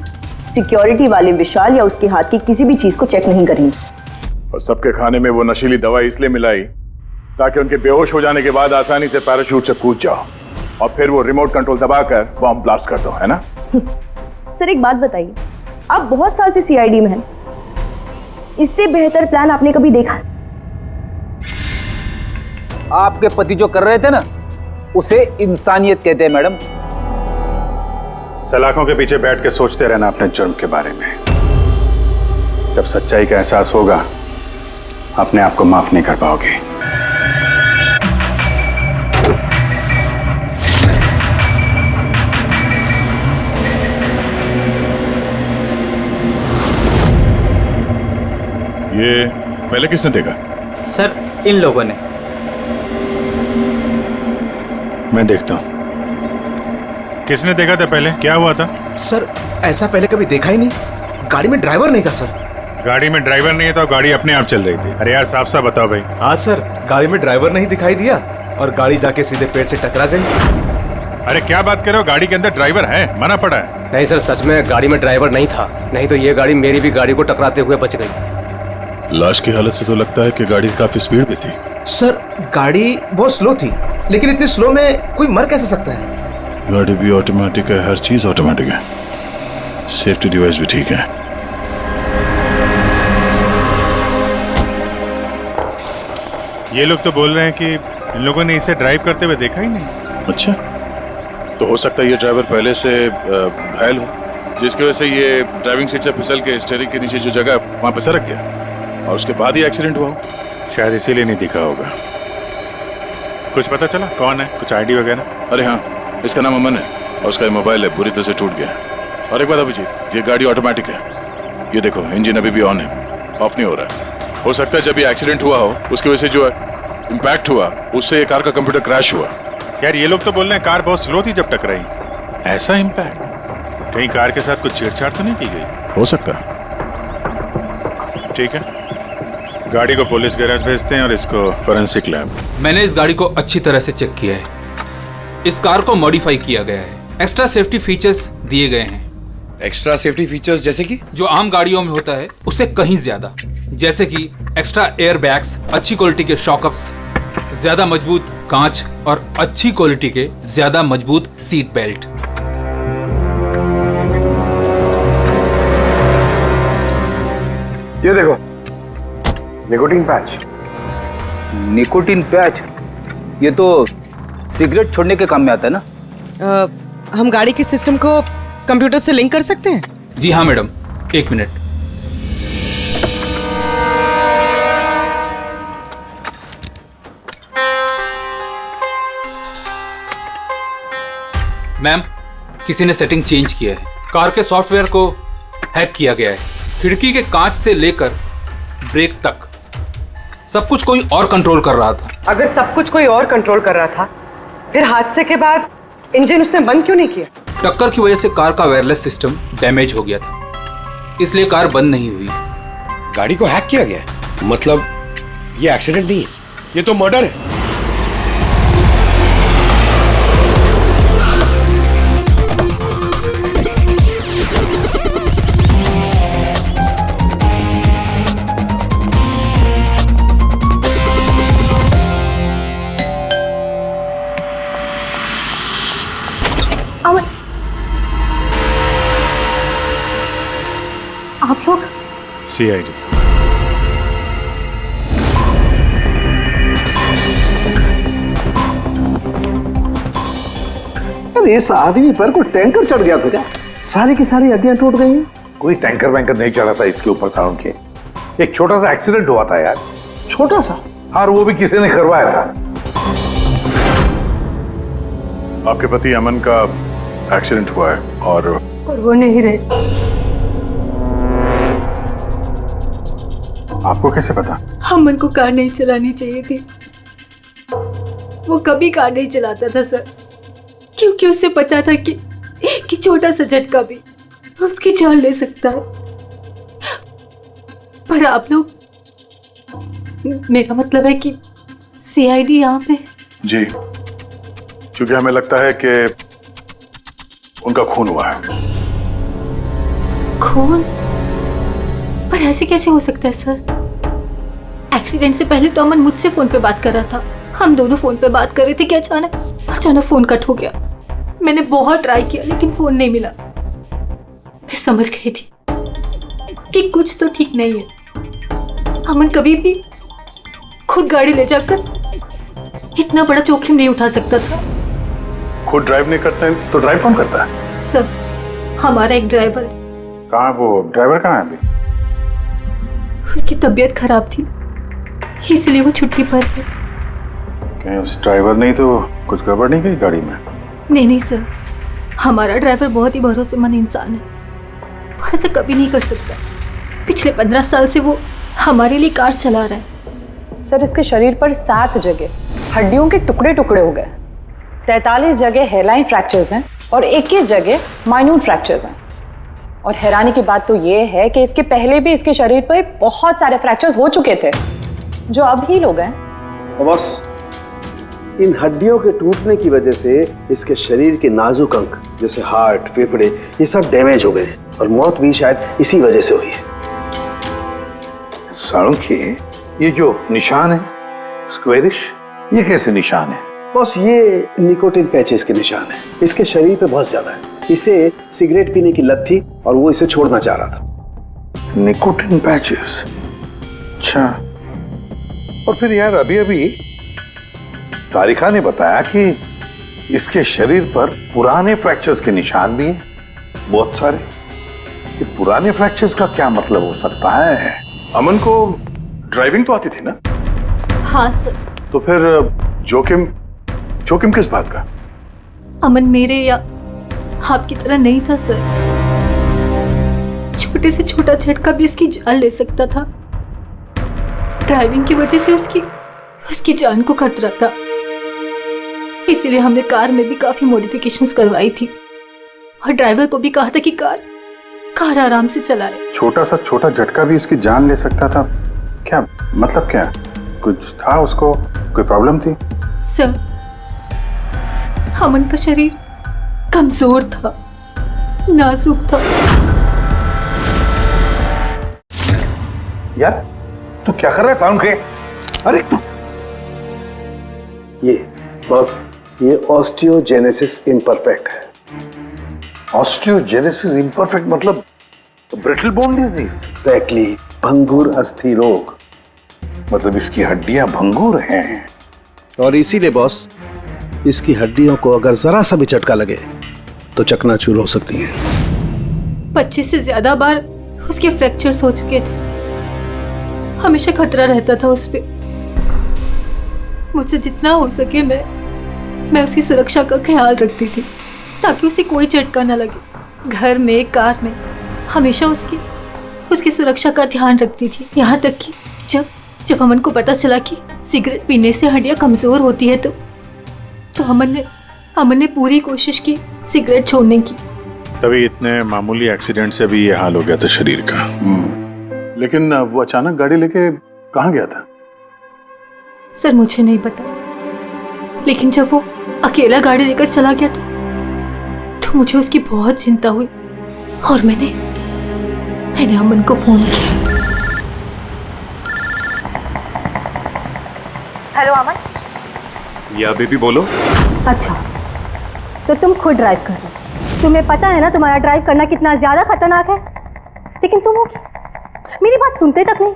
सिक्योरिटी वाले विशाल या उसके हाथ की किसी भी चीज को चेक नहीं करेंगे। और सबके खाने में वो नशीली दवाई इसलिए मिलाई ताकि उनके बेहोश हो जाने के बाद आसानी से पैराशूट से कूद जाओ और फिर वो रिमोट कंट्रोल दबाकर बॉम्ब ब्लास्ट कर दो, है ना? सर एक बात बताइए, आप बहुत साल से सीआईडी में हैं, इससे बेहतर प्लान आपने कभी देखा? आपके पति जो कर रहे थे ना, उसे इंसानियत कहते हैं मैडम। सलाखों के पीछे बैठ के सोचते रहना अपने जुर्म के बारे में। जब सच्चाई का एहसास होगा अपने आप को माफ नहीं कर पाओगे। ये पहले किसने देखा? सर इन लोगों ने। मैं देखता हूं। किसने देखा था पहले? क्या हुआ था? सर ऐसा पहले कभी देखा ही नहीं। गाड़ी में ड्राइवर नहीं था सर। गाड़ी में ड्राइवर नहीं है तो गाड़ी अपने आप चल रही थी। अरे यार साफ साफ बताओ भाई। हाँ सर, गाड़ी में ड्राइवर नहीं दिखाई दिया और गाड़ी जाके सीधे पेड़ से टकरा गई। अरे क्या बात कर रहे हो? गाड़ी के अंदर ड्राइवर है, मना पड़ा है। नहीं सर, सच में गाड़ी में ड्राइवर नहीं था, नहीं तो ये गाड़ी मेरी भी गाड़ी को टकराते हुए बच गई। लाश की हालत से तो लगता है कि गाड़ी काफी स्पीड में थी। सर गाड़ी बहुत स्लो थी, लेकिन इतनी स्लो में कोई मर कैसे सकता है? गाड़ी भी ऑटोमेटिक है, हर चीज ऑटोमेटिक है, सेफ्टी डिवाइस भी ठीक है। ये लोग तो बोल रहे हैं कि इन लोगों ने इसे ड्राइव करते हुए देखा ही नहीं। अच्छा, तो हो सकता है ये ड्राइवर पहले से घायल हो, जिसकी वजह से ये ड्राइविंग सीट से फिसल के स्टीयरिंग के नीचे जो जगह वहां पे सरक गया और उसके बाद ही एक्सीडेंट हुआ हो। शायद इसीलिए नहीं दिखा होगा। कुछ पता चला कौन है? कुछ आईडी वगैरह? अरे हाँ, इसका नाम अमन है और उसका मोबाइल है पूरी तरह से टूट गया। और एक बात अभिजीत, ये गाड़ी ऑटोमेटिक है, ये देखो इंजन अभी भी ऑन है, ऑफ नहीं हो रहा है। हो सकता है जब ये एक्सीडेंट हुआ हो उसकी वजह से जो इम्पैक्ट हुआ उससे ये कार का कंप्यूटर क्रैश हुआ। यार ये लोग तो बोल रहे हैं कार बहुत स्लो थी जब टकराई। ऐसा इम्पैक्ट? कहीं कार के साथ कुछ छेड़छाड़ तो नहीं की गई? हो सकता है। ठीक है, गाड़ी को पुलिस गैराज भेजते हैं और इसको फोरेंसिक लैब। मैंने इस गाड़ी को अच्छी तरह से चेक किया है। इस कार को मॉडिफाई किया गया है, एक्स्ट्रा सेफ्टी फीचर्स दिए गए हैं। एक्स्ट्रा सेफ्टी फीचर्स जैसे कि जो आम गाड़ियों में होता है उससे कहीं ज्यादा, जैसे कि एक्स्ट्रा एयर बैग्स, अच्छी क्वालिटी के शॉकअप्स, ज्यादा मजबूत कांच और अच्छी क्वालिटी के ज्यादा मजबूत सीट बेल्ट। ये देखो, निकोटीन पैच। Nicotine patch? ये तो सिगरेट छोड़ने के काम में आता है ना? हम गाड़ी के सिस्टम को कंप्यूटर से लिंक कर सकते हैं? जी हाँ मैडम, 1 मिनट। मैम, किसी ने सेटिंग चेंज किया है। कार के सॉफ्टवेयर को हैक किया गया है। खिड़की के कांच से लेकर ब्रेक तक सब कुछ कोई और कंट्रोल कर रहा था। अगर सब कुछ कोई और कंट्रोल कर रहा था, फिर हादसे के बाद इंजन उसने बंद क्यों नहीं किया? टक्कर की वजह से कार का वायरलेस सिस्टम डैमेज हो गया था, इसलिए कार बंद नहीं हुई। गाड़ी को हैक किया गया? मतलब ये एक्सीडेंट नहीं है, ये तो मर्डर है। आप लोग? CID। अरे इस आदमी पर कोई टैंकर चढ़ गया था क्या? सारी की सारी हड्डियां टूट गई हैं। कोई टैंकर वैंकर नहीं चढ़ा था इसके ऊपर साउंड के। एक छोटा सा एक्सीडेंट हुआ था यार। छोटा सा? और वो भी किसी ने करवाया था। आपके पति अमन का एक्सीडेंट हुआ है और वो नहीं रहे। आपको कैसे पता? अमन को कार नहीं चलानी चाहिए थी। वो कभी कार नहीं चलाता था सर, क्योंकि उसे पता था कि छोटा सा झटका भी उसकी जान ले सकता है। पर आप लोग, मेरा मतलब है कि CID यहाँ पे। जी, क्योंकि हमें लगता है कि उनका खून हुआ है। खून? पर ऐसे कैसे हो सकता है सर? एक्सीडेंट से पहले तो अमन मुझसे फोन पे बात कर रहा था, हम दोनों फोन पे बात कर रहे थे कि अचानक फोन कट हो गया। मैंने बहुत ट्राई किया लेकिन फोन नहीं मिला। मैं समझ गई थी कि कुछ तो ठीक नहीं है। अमन कभी भी खुद गाड़ी ले जाकर इतना बड़ा जोखिम नहीं उठा सकता था। खुद ड्राइव नहीं करते हैं तो ड्राइव कौन करता है? सर, हमारा एक ड्राइवर है। कहाँ वो ड्राइवर? कहाँ है अभी? उसकी तबीयत खराब थी, इसलिए वो छुट्टी पर है। कहीं उस ड्राइवर नहीं तो कुछ गड़बड़ नहीं गई गाड़ी में? नहीं सर, हमारा ड्राइवर बहुत ही भरोसेमंद इंसान है। वो ऐसा कभी नहीं कर सकता। पिछले 15 साल से वो हमारे लिए कार चला रहा है। सर, इसके शरीर पर 7 जगह हड्डियों के टुकड़े टुकड़े हो गए। 43 जगह हेयरलाइन फ्रैक्चर्स हैं और 21 जगह माइन्यूट फ्रैक्चर्स हैं। और हैरानी की बात तो ये है कि इसके पहले भी इसके शरीर पर बहुत सारे फ्रैक्चर्स हो चुके थे जो अब हील हो गए। बस इन हड्डियों के टूटने की वजह से इसके शरीर के नाजुक अंग जैसे हार्ट, फेफड़े, ये सब डैमेज हो गए हैं और मौत भी शायद इसी वजह से हुई है। साळुंखे, ये जो निशान है स्क्वेरिश, ये कैसे निशान है? बस ये निकोटीन पैचेस के निशान है। इसके शरीर पे बहुत ज्यादा है। इसे सिगरेट पीने की लत थी और वो इसे छोड़ना चाह रहा था। Nicotine patches? अच्छा। और फिर यार अभी तारिका ने बताया कि इसके शरीर पर पुराने फ्रैक्चर्स के निशान भी हैं, बहुत सारे। ये पुराने फ्रैक्चर्स का क्या मतलब हो सकता है? अमन को ड्राइविंग तो आती थी ना? हाँ सर। तो फिर जोखिम किस बात का? अमन मेरे या आपकी तरह नहीं था सर। छोटे से छोटा झटका भी उसकी जान ले सकता था। ड्राइविंग की वजह से उसकी जान को खतरा था। इसीलिए हमने कार में भी काफी मॉडिफिकेशंस करवाई थी और ड्राइवर को भी कहा था कि कार आराम से चलाए। छोटा झटका भी उसकी जान ले सकता था? क्या मतलब? क्या कुछ था उसको? कोई प्रॉब्लम थी? सर, अमन का शरीर कमजोर था, नाजुक था। यार तू क्या कर रहा है साउंड के? अरे तू ये बॉस, ये ऑस्टियोजेनेसिस इम्परफेक्ट है। ऑस्टियोजेनेसिस इम्परफेक्ट मतलब ब्रिटल बोन डिजीज? एग्जैक्टली, भंगुर अस्थि रोग। मतलब इसकी हड्डियां भंगुर हैं। और इसीलिए बॉस, इसकी हड्डियों को अगर जरा सा भी झटका लगे तो चकनाचूर हो सकती हैं। 25 से ज्यादा बार उसके फ्रैक्चर्स हो चुके थे। हमेशा खतरा रहता था उस पे। मुझसे जितना हो सके मैं उसकी सुरक्षा का ख्याल रखती थी ताकि उसे कोई झटका न लगे। घर में, कार में हमेशा उसकी सुरक्षा का ध्यान रखती थी। यहाँ तक कि जब अमन को पता चला कि सिगरेट पीने से हड्डियाँ कमजोर होती है तो अमन ने पूरी कोशिश की सिगरेट छोड़ने की। तभी इतने मामूली एक्सीडेंट से भी ये हाल हो गया था शरीर का। लेकिन वो अचानक गाड़ी लेके कहाँ गया था? सर मुझे नहीं पता, लेकिन जब वो अकेला गाड़ी लेकर चला गया तो मुझे उसकी बहुत चिंता हुई और मैंने अमन को फोन किया। हेलो अमन। या बेबी बोलो। अच्छा, तो तुम खुद ड्राइव कर रहे हो। तुम्हें पता है ना तुम्हारा ड्राइव करना कितना ज्यादा खतरनाक है, लेकिन तुम मेरी बात सुनते तक नहीं।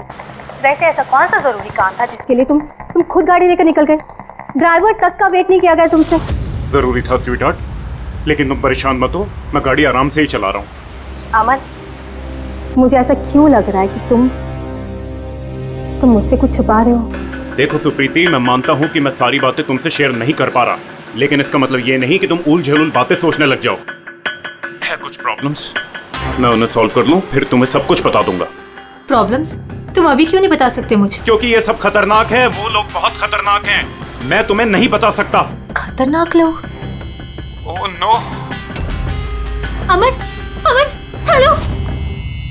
वैसे ऐसा कौन सा जरूरी काम था जिसके लिए तुम खुद गाड़ी लेकर निकल गए? ड्राइवर तक का वेट नहीं किया गया तुमसे? जरूरी था स्वीटहार्ट, लेकिन तुम परेशान मत हो, मैं गाड़ी आराम से ही चला रहा हूँ। अमन, मुझे ऐसा क्यों लग रहा है कि तुम मुझसे कुछ छुपा रहे हो? देखो सुप्रीति, मैं मानता हूँ कि मैं सारी बातें तुमसे शेयर नहीं कर पा रहा, लेकिन इसका मतलब ये नहीं कि तुम उल झेलुल बातें सोचने लग जाओ। है कुछ प्रॉब्लम्स, मैं उन्हें सॉल्व कर लूँ, फिर तुम्हें सब कुछ बता दूंगा। प्रॉब्लम्स? तुम अभी क्यों नहीं बता सकते मुझे? क्योंकि ये सब खतरनाक है, वो लोग बहुत खतरनाक हैं, मैं तुम्हें नहीं बता सकता। खतरनाक लोग? Oh no. अमन, हेलो।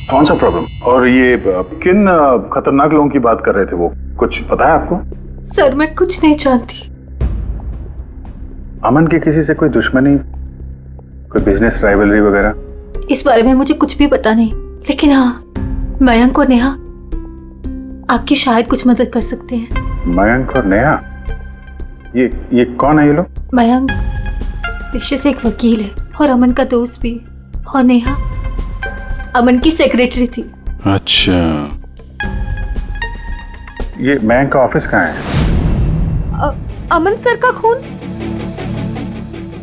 कौन सा प्रॉब्लम? और ये किन खतरनाक लोगों की बात कर रहे थे? वो कुछ पता है आपको? सर मैं कुछ नहीं जानती। अमन की किसी से कोई दुश्मनी, कोई बिजनेस राइवलरी वगैरह? इस बारे में मुझे कुछ भी पता नहीं, लेकिन हाँ, मयंक और नेहा आपकी शायद कुछ मदद कर सकते हैं। मयंक और नेहा? ये कौन है ये लोग? मयंक पेशे से एक वकील है और अमन का दोस्त भी, और नेहा अमन की सेक्रेटरी थी। अच्छा, ये मयंक का ऑफिस कहाँ है? अमन सर का खून?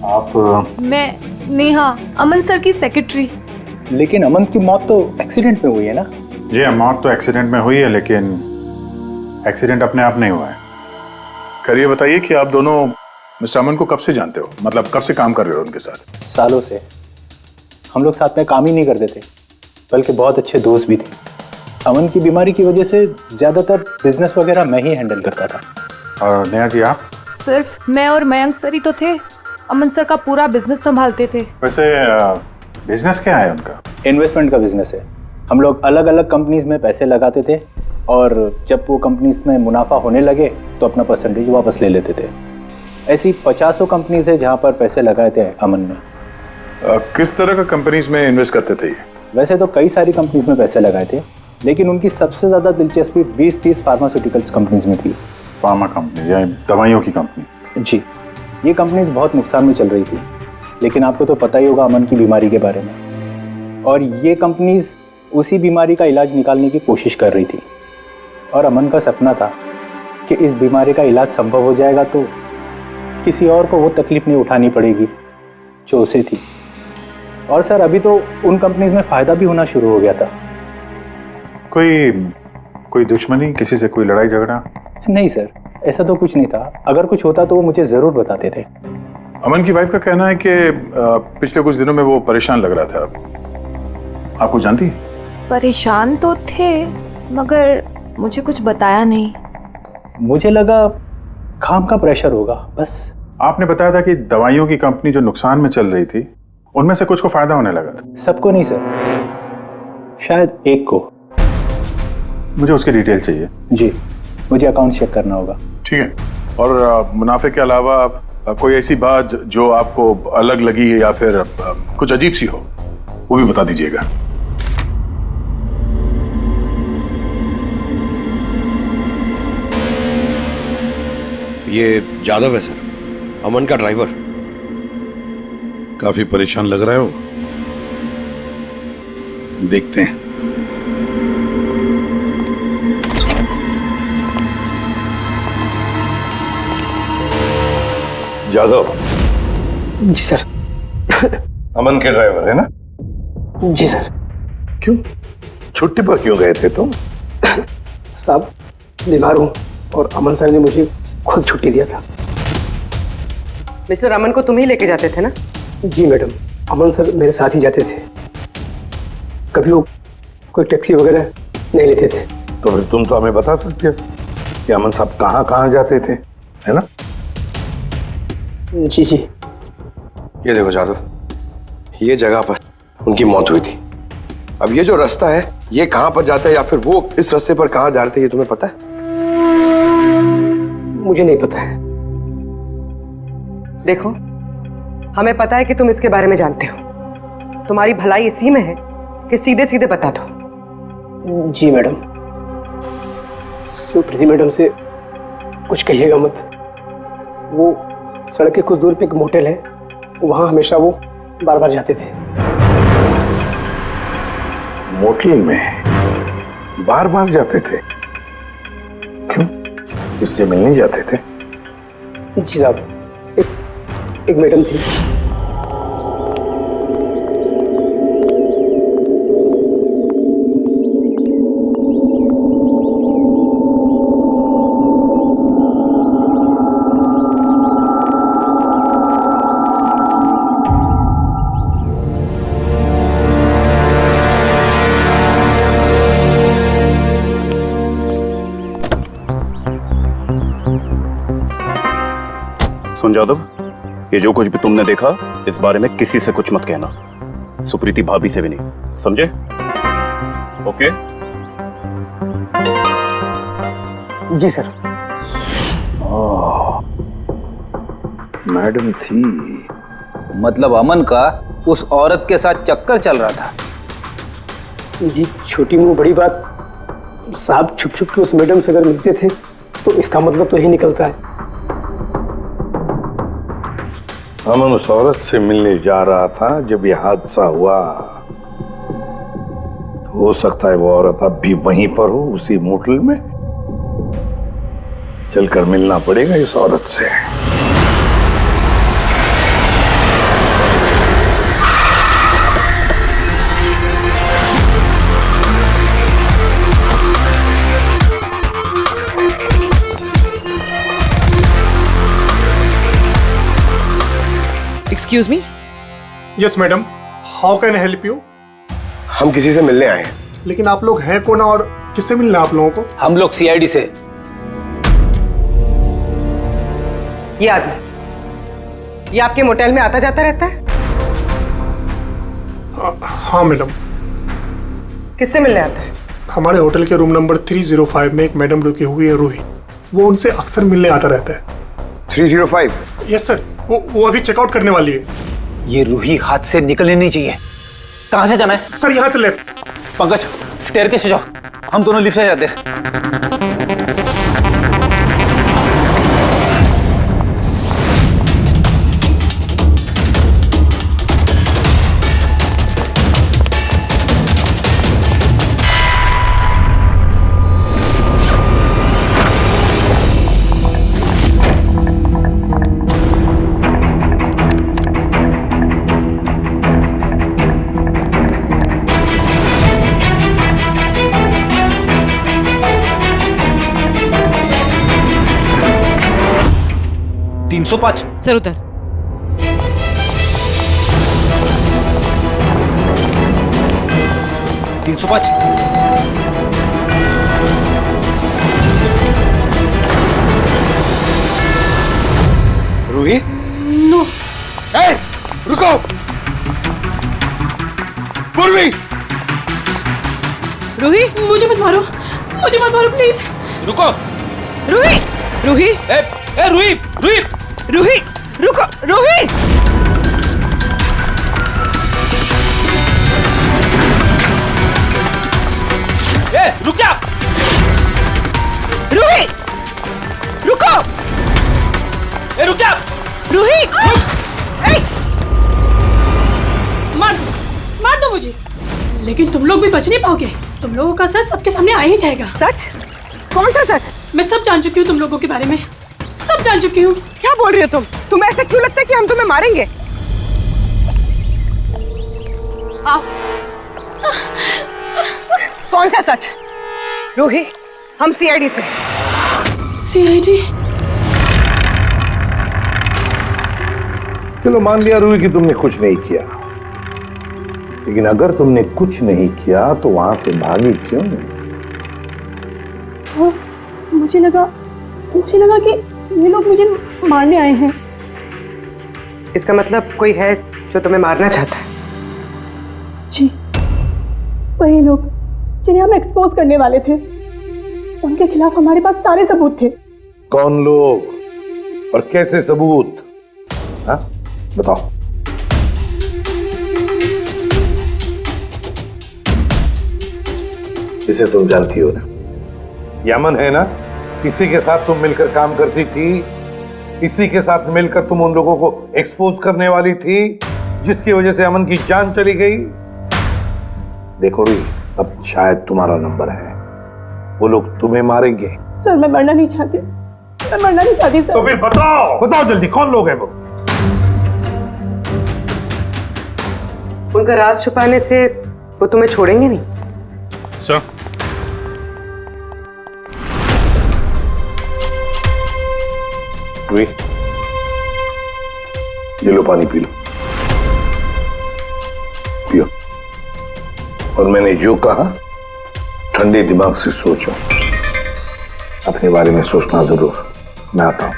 आप? मैं नेहा, अमन सर की सेक्रेटरी। लेकिन अमन की मौत तो एक्सीडेंट में हुई है ना? जी, मौत तो एक्सीडेंट में हुई है, लेकिन एक्सीडेंट अपने आप नहीं हुआ है। करिए बताइए कि आप दोनों मिस्टर अमन को कब से जानते हो? मतलब कब से काम कर रहे हो उनके साथ? सालों से। हम लोग साथ में काम ही नहीं करते थे, बल्कि बहुत अच्छे दोस्त भी थे। अमन की बीमारी की वजह से ज्यादातर बिजनेस वगैरह मैं ही हैंडल करता था। और नेहा जी आप? सिर्फ मैं और मयंक सर ही तो थे, अमन सर का पूरा बिजनेस संभालते थे। वैसे बिजनेस क्या है उनका? इन्वेस्टमेंट का बिजनेस है। हम लोग अलग अलग कंपनीज में पैसे लगाते थे और जब वो कंपनीज में मुनाफा होने लगे तो अपना परसेंटेज वापस ले लेते थे। ऐसी 50 कंपनीज है जहाँ पर पैसे लगाए थे अमन ने। किस तरह का कंपनीज में इन्वेस्ट करते थे? वैसे तो कई सारी कंपनीज में पैसे लगाए थे, लेकिन उनकी सबसे ज़्यादा दिलचस्पी 20-30 फार्मास्यूटिकल्स कंपनीज में थी। फार्मा कंपनी या दवाइयों की कंपनी? जी, ये कंपनीज बहुत नुकसान में चल रही थी, लेकिन आपको तो पता ही होगा अमन की बीमारी के बारे में। और ये कंपनीज उसी बीमारी का इलाज निकालने की कोशिश कर रही थी, और अमन का सपना था कि इस बीमारी का इलाज संभव हो जाएगा तो किसी और को वो तकलीफ नहीं उठानी पड़ेगी जो उसे थी। और सर अभी तो उन कंपनीज में फ़ायदा भी होना शुरू हो गया था। कोई दुश्मनी, किसी से कोई लड़ाई झगड़ा? नहीं सर, ऐसा तो कुछ नहीं था। अगर कुछ होता तो वो मुझे ज़रूर बताते थे। अमन की वाइफ का कहना है कि पिछले कुछ दिनों में वो परेशान लग रहा था। आपको जानती? परेशान तो थे, मगर मुझे कुछ बताया नहीं। मुझे लगा काम का प्रेशर होगा बस। आपने बताया था कि दवाइयों की कंपनी जो नुकसान में चल रही थी उनमें से कुछ को फायदा होने लगा था। सबको नहीं सर, शायद एक को। मुझे उसकी डिटेल चाहिए। जी, मुझे अकाउंट चेक करना होगा। ठीक है। और मुनाफे के अलावा कोई ऐसी बात जो आपको अलग लगी या फिर कुछ अजीब सी हो, वो भी बता दीजिएगा। ये जादव है सर, अमन का ड्राइवर। काफी परेशान लग रहा है वो। देखते हैं। जादव। जी सर। अमन के ड्राइवर है ना? जी सर। क्यों छुट्टी पर क्यों गए थे तुम? साहब बीमार हूँ और अमन सर ने मुझे खुद छुट्टी दिया था। मिस्टर अमन को तुम ही लेके जाते थे ना? जी मैडम, अमन सर मेरे साथ ही जाते थे, कभी वो कोई टैक्सी वगैरह नहीं लेते थे। तो फिर तुम तो हमें बता सकते हो कि अमन साहब कहाँ कहाँ जाते थे, है ना? जी जी। ये देखो जादव, ये जगह पर उनकी मौत हुई थी। अब ये जो रास्ता है ये कहाँ पर जाता है या फिर वो इस रास्ते पर कहाँ जा रहे थे, ये तुम्हें पता है? मुझे नहीं पता है। देखो, हमें पता है कि तुम इसके बारे में जानते हो। तुम्हारी भलाई इसी में है कि सीधे सीधे बता दो। जी मैडम। सुप्रीति मैडम से कुछ कहिएगा मत। वो सड़क के कुछ दूर पे एक मोटेल है, वहां हमेशा वो बार बार जाते थे। मोटेल में बार बार जाते थे? क्यों, इससे मिलने जाते थे? जी साहब, एक मैडम थी। सुन जादव, ये जो कुछ भी तुमने देखा इस बारे में किसी से कुछ मत कहना, सुप्रीति भाभी से भी नहीं, समझे? ओके? जी सर। मैडम थी, मतलब अमन का उस औरत के साथ चक्कर चल रहा था। जी छोटी मुंह बड़ी बात, साहब छुप छुप के उस मैडम से अगर मिलते थे तो इसका मतलब तो यही निकलता है। अमन उस औरत से मिलने जा रहा था जब यह हादसा हुआ। तो हो सकता है वो औरत अब भी वहीं पर हो, उसी मोटल में। चलकर मिलना पड़ेगा इस औरत से। Excuse me. Yes madam, how can I help you? हम किसी से मिलने आए हैं। लेकिन आप लोग हैं कौन और किससे मिलना है आप लोगों को? हम लोग सीआईडी से। ये आदमी, ये आपके मोटेल में आता जाता रहता है? हाँ मैडम। किससे मिलने आता है? हमारे होटल के रूम नंबर 305 में एक मैडम रुकी हुई है, रूही। वो उनसे अक्सर मिलने आता रहता है। 305? यस सर, वो अभी चेकआउट करने वाली है। ये रूही हाथ से निकलनी नहीं चाहिए। कहां से जाना है? सर यहाँ से लेफ्ट। पंकज, स्टेयरकेस से जाओ, हम दोनों लिफ्ट से जाते हैं। सर उधर। रूही? नो। ए, रुको! पूर्वी! रूही, मुझे मत मारो, मुझे मत मारो प्लीज। रुको। रूही, रूही। ए रूही, रूही, रूही, रुको, रूही। ए, रुक जा। रूही, रुको। लेकिन तुम लोग भी बच नहीं पाओगे। तुम लोगों का सच सबके सामने आ ही जाएगा। सच? कौन सा सच? मैं सब जान चुकी हूँ तुम लोगों के बारे में, सब जान चुकी हूँ। क्या बोल रही हो तुम? तुम्हें ऐसा क्यों लगता है कि हम तुम्हें मारेंगे? आओ। कौन सा सच? रूही, हम सीआईडी से। सीआईडी? चलो मान लिया रूही कि तुमने कुछ नहीं किया, लेकिन अगर तुमने कुछ नहीं किया तो वहां से भागी क्यों? मुझे लगा कि ये लोग मुझे मारने आए हैं। इसका मतलब कोई है जो तुम्हें मारना चाहता है? जी, वही लोग जिन्हें हम एक्सपोज करने वाले थे। उनके खिलाफ हमारे पास सारे सबूत थे। कौन लोग और कैसे सबूत? हाँ, बताओ। इसे तुम जानती हो ना, यमन है ना, इसी के साथ तुम मिलकर काम करती थी, इसी के साथ मिलकर तुम उन लोगों को एक्सपोज करने वाली थी जिसकी वजह से अमन की जान चली गई। देखो री, अब शायद तुम्हारा नंबर है, वो लोग तुम्हें मारेंगे। सर मैं मरना नहीं चाहती, मैं मरना नहीं चाहती सर। तो फिर बताओ जल्दी, कौन लोग हैं वो? उनका राज छुपाने से वो तुम्हें छोड़ेंगे नहीं। सर, ये लो पानी पी लो, पियो। और मैंने जो कहा ठंडे दिमाग से सोचो, अपने बारे में सोचना जरूर। मैं आता हूं।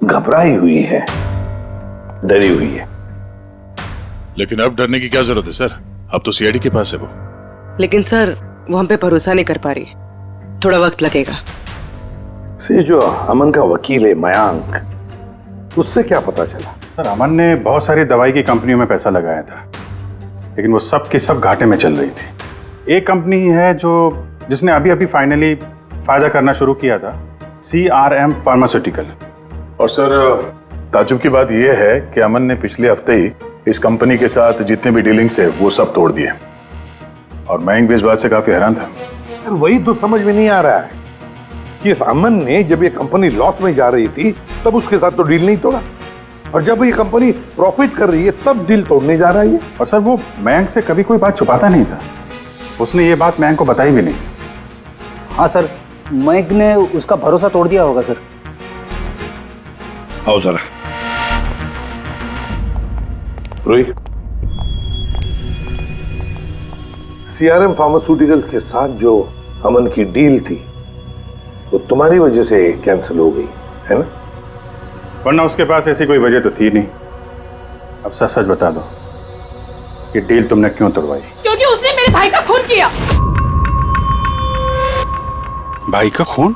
घबराई हुई है, डरी हुई है। लेकिन अब डरने की क्या जरूरत है सर? अब तो सीआईडी के पास है वो। लेकिन सर वो हम पे भरोसा नहीं कर पा रही, थोड़ा वक्त लगेगा। से जो अमन का वकील है मयांक, उससे क्या पता चला? सर, अमन ने बहुत सारी दवाई की कंपनियों में पैसा लगाया था, लेकिन वो सब के सब घाटे में चल रही थी। एक कंपनी है जिसने अभी अभी फाइनली फायदा करना शुरू किया था, CRM फार्मास्यूटिकल। और सर ताजुब की बात यह है कि अमन ने पिछले हफ्ते ही इस कंपनी के साथ जितने भी डीलिंग्स है वो सब तोड़ दिए, और मयंक भी इस बात से काफी हैरान था। वही तो समझ में नहीं आ रहा है कि इस अमन ने जब ये कंपनी लॉस में जा रही थी तब उसके साथ तो डील नहीं तोड़ा, और जब ये कंपनी प्रॉफिट कर रही है तब डील तोड़ने जा रहा है। और सर वो मयंक से कभी कोई बात छुपाता नहीं था, उसने ये बात मयंक को बताई भी नहीं। हाँ सर, मयंक ने उसका भरोसा तोड़ दिया होगा सर। आओ जरा। रोहित, CRM फार्मास्यूटिकल्स के साथ जो अमन की डील थी वो तुम्हारी वजह से कैंसिल हो गई है ना? वरना उसके पास ऐसी कोई वजह तो थी नहीं। अब सच सच बता दो कि डील तुमने क्यों तोड़वाई? क्योंकि उसने मेरे भाई का खून किया। भाई का खून?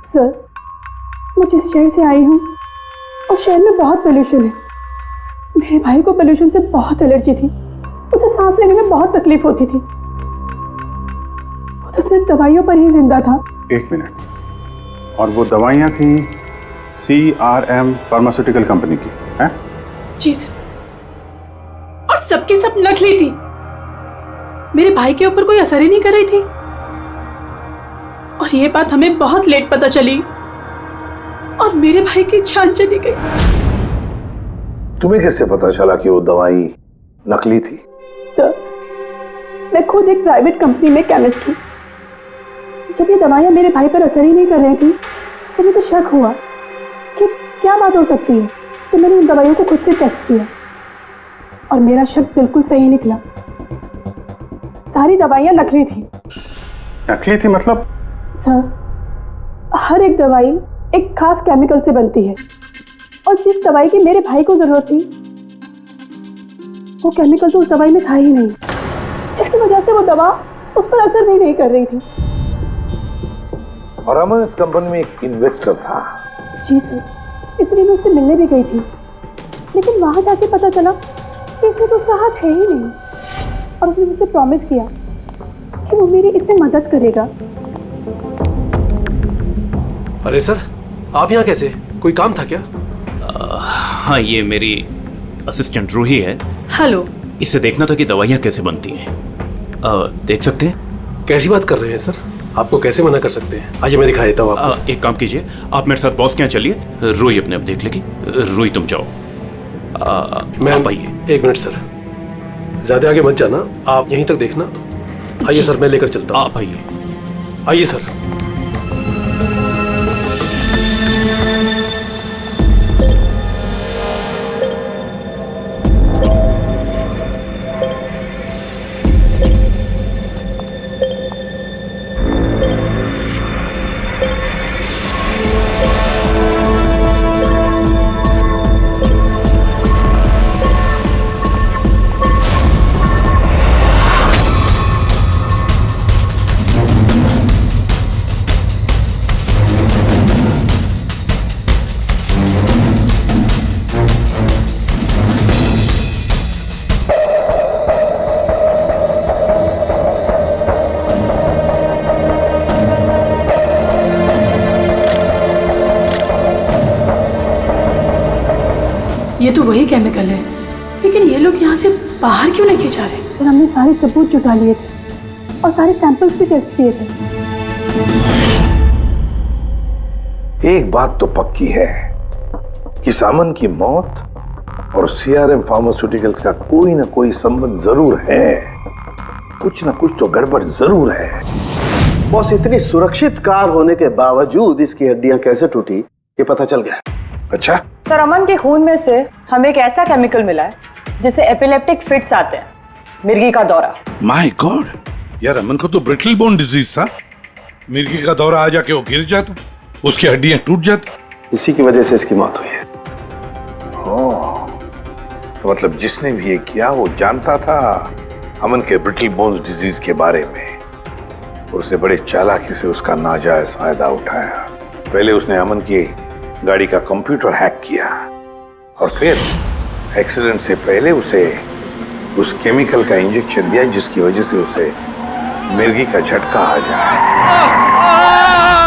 सर, मैं जिस शहर से आई हूँ उस शहर में बहुत पोल्यूशन है। मेरे भाई को पोल्यूशन से बहुत एलर्जी थी, उसे सांस लेने में बहुत तकलीफ होती थी। वो तो सिर्फ दवाइयों पर ही जिंदा था। एक मिनट, और वो दवाइयाँ थी CRM फार्मास्यूटिकल कंपनी की, हैं? जी सर, और सबकी सब नकली थी। मेरे भाई के ऊपर कोई असर ही नहीं कर रही थी, और ये बात हमें बहुत लेट पता चली, और मेरे भाई की जान चली गई। तुम्हें कैसे पता चला कि वो दवाई नकली थी? सर, मैं खुद एक प्राइवेट कंपनी में केमिस्ट हूँ। जब ये दवाइयाँ मेरे भाई पर असर ही नहीं कर रही थी तो मुझे शक हुआ कि क्या बात हो सकती है। तो मैंने उन दवाइयों को खुद से टेस्ट किया और मेरा शक बिल्कुल सही निकला। सारी दवाइयाँ नकली थी। नकली थी मतलब? सर, हर एक दवाई एक खास केमिकल से बनती है, और जिस दवाई की मेरे भाई को जरूरत थी वो केमिकल तो उस दवाई में था ही नहीं, जिसकी वजह से वो दवा उस पर असर भी नहीं कर रही थी। और अमन इस कंपनी में एक इन्वेस्टर था। जी सर, इसलिए मैं उससे मिलने भी गई थी, लेकिन वहां जाके पता चला कि इसमें तो उसका हाथ है ही नहीं, और उसने मुझसे प्रॉमिस किया कि वो मेरी इसमें मदद करेगा। अरे सर, आप यहाँ कैसे? कोई काम था क्या? हाँ, ये मेरी असिस्टेंट रूही है। हेलो। इसे देखना था कि दवाइयाँ कैसे बनती हैं। देख सकते हैं? कैसी बात कर रहे हैं सर? आपको कैसे मना कर सकते हैं? आइए मैं दिखा देता हूँ आपको। एक काम कीजिए, आप मेरे साथ बॉस के यहाँ चलिए, रूही अपने आप देख लेगी। रूही तुम जाओ। मैम आइए। एक मिनट सर, ज्यादा आगे मत जाना, आप यहीं तक देखना। आइए सर, मैं लेकर चलता हूँ। आप आइए। आइए सर। ये तो वही केमिकल है, लेकिन ये लोग यहाँ से बाहर क्यों लेके जा रहे हैं? फिर हमने सारे सबूत जुटा लिए थे और सारे सैंपल्स भी टेस्ट किए थे। एक बात तो पक्की है कि सामन की मौत और सीआरएम फार्मास्यूटिकल्स का कोई ना कोई संबंध जरूर है। कुछ ना कुछ तो गड़बड़ जरूर है। बॉस, इतनी सुरक्षित कार होने के बावजूद इसकी हड्डियां कैसे टूटी, ये पता चल गया। अच्छा सर, अमन के खून में से हमें एक ऐसा केमिकल मिला है जिससे एपिलेप्टिक फिट्स आते हैं, मिर्गी का दौरा। माय गॉड, यार अमन को तो ब्रिटल बोन डिजीज था। मिर्गी का दौरा आ जाके वो गिर जाता, उसकी हड्डियां टूट जाती। इसी की वजह से इसकी मौत हुई है। ओह, तो मतलब जिसने भी ये किया वो जानता था अमन के ब्रिटल बोन्स डिजीज के बारे में, और उसे बड़े चालाकी से उसका नाजायज फायदा उठाया। पहले उसने अमन की गाड़ी का कंप्यूटर हैक किया और फिर एक्सीडेंट से पहले उसे उस केमिकल का इंजेक्शन दिया जिसकी वजह से उसे मिर्गी का झटका आ जाए।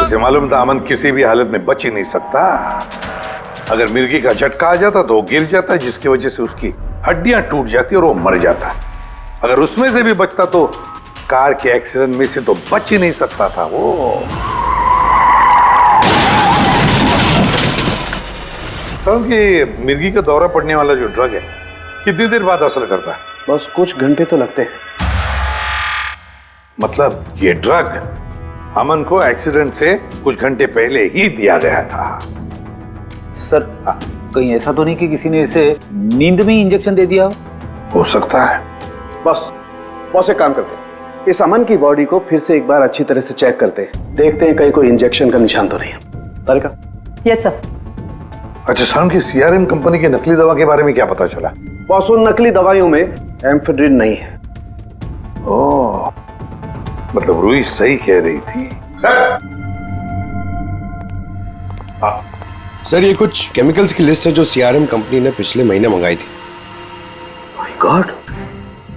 उसे मालूम था अमन किसी भी हालत में बच ही नहीं सकता। अगर मिर्गी का झटका आ जाता तो वो गिर जाता, जिसकी वजह से उसकी हड्डियां टूट जाती और वो मर जाता। अगर उसमें से भी बचता तो कार के एक्सीडेंट में से तो बच ही नहीं सकता था वो। समझ कि मिर्गी का दौरा पड़ने वाला जो ड्रग है कितनी देर बाद असर करता है? बस कुछ घंटे तो लगते हैं। मतलब ये ड्रग अमन को एक्सीडेंट से कुछ घंटे पहले ही दिया गया था। सर, कहीं ऐसा तो नहीं कि किसी ने इसे नींद में इंजेक्शन दे दिया हो सकता है। बस एक काम करते हैं, इस अमन की बॉडी को फिर से एक बार अच्छी तरह से चेक करते हैं, देखते हैं कहीं कोई इंजेक्शन का निशान तो नहीं है। तारिका? Yes sir. अच्छा साहब, की सीआरएम कंपनी की नकली दवा के बारे में क्या पता चला? बॉस, उन नकली दवाइयों में एम्फेड्रिन नहीं है। ओह, मतलब रूही सही कह रही थी। सर, ये कुछ केमिकल्स की लिस्ट है जो सीआरएम कंपनी ने पिछले महीने मंगाई थी। माय गॉड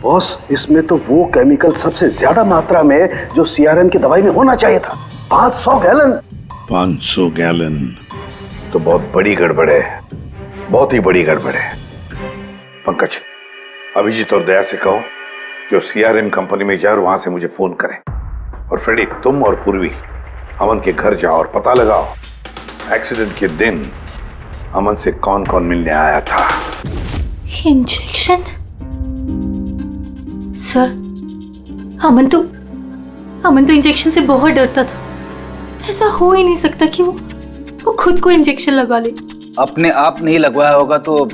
बॉस, इसमें तो वो केमिकल सबसे ज्यादा मात्रा में जो सीआरएम की दवाई में होना चाहिए था, 500 गैलन। 500 गैलन तो बहुत बड़ी गड़बड़ है, बहुत ही बड़ी गड़बड़ है। पंकज, अभिजीत और दया से कहो कि वो सीआरएम कंपनी में जाए और वहां से मुझे फोन करें। और फ्रेडी, तुम और पूर्वी अमन के घर जाओ और पता लगाओ एक्सीडेंट के दिन अमन से कौन कौन मिलने आया था। इंजेक्शन? सर, अमन तो इंजेक्शन से बहुत डरता था। ऐसा हो ही नहीं सकता कि वो खुद को इंजेक्शन लगा ले। अपने आप नहीं लगवाया होगा तो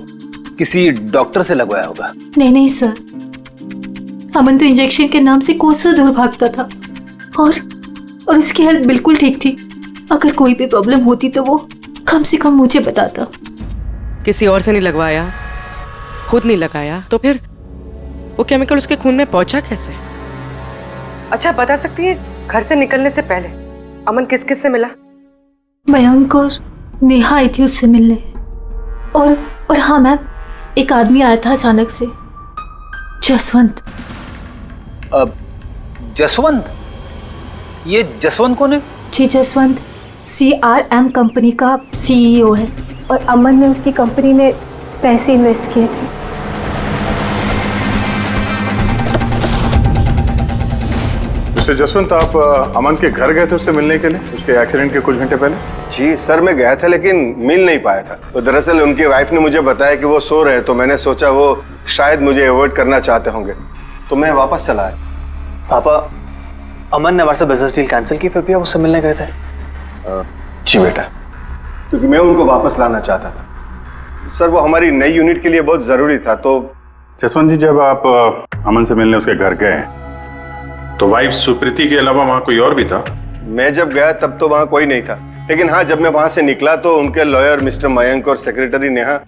किसी डॉक्टर से लगवाया होगा। नहीं सर, अमन तो इंजेक्शन के नाम से कोसों दूर भागता था और उसकी हेल्थ बिल्कुल ठीक थी। अगर कोई भी प्रॉब्लम होती तो वो कम से कम मुझे बताता। किसी और से नहीं लगवाया, खुद नहीं लगाया, तो फिर वो केमिकल उसके खून में पहुंचा कैसे? अच्छा, बता सकती है घर से निकलने से पहले अमन किस किस से मिला? मयंक और नेहा आई थी उससे मिलने। और हाँ मैम, एक आदमी आया था अचानक से, जसवंत। अब जसवंत? ये जसवंत कौन है? जी, जसवंत सीआरएम कंपनी का सीईओ है। और अमन ने उसकी कंपनी में पैसे इन्वेस्ट किए थे। मिस्टर जसवंत, आप अमन के घर गए थे उससे मिलने के लिए उसके एक्सीडेंट के कुछ घंटे पहले? जी सर, मैं गया था लेकिन मिल नहीं पाया था। तो दरअसल उनकी वाइफ ने मुझे बताया कि वो सो रहे हैं, तो मैंने सोचा वो शायद मुझे अवॉइड करना चाहते होंगे, तो मैं वापस चला आया। पापा, अमन ने हमारे से बिजनेस डील कैंसिल की, फिर भी आप उससे मिलने गए थे? जी बेटा, क्योंकि मैं उनको वापस लाना चाहता था सर। वो हमारी नई यूनिट के लिए बहुत जरूरी था। तो जसवंत जी, जब आप अमन से मिलने उसके घर गए तो वाइफ सुप्रीति के अलावा वहां कोई और भी था? मैं जब गया तब तो वहां कोई नहीं था, लेकिन हाँ, जब मैं वहां से निकला तो उनके लॉयर मिस्टर मयंक और सेक्रेटरी नेहा,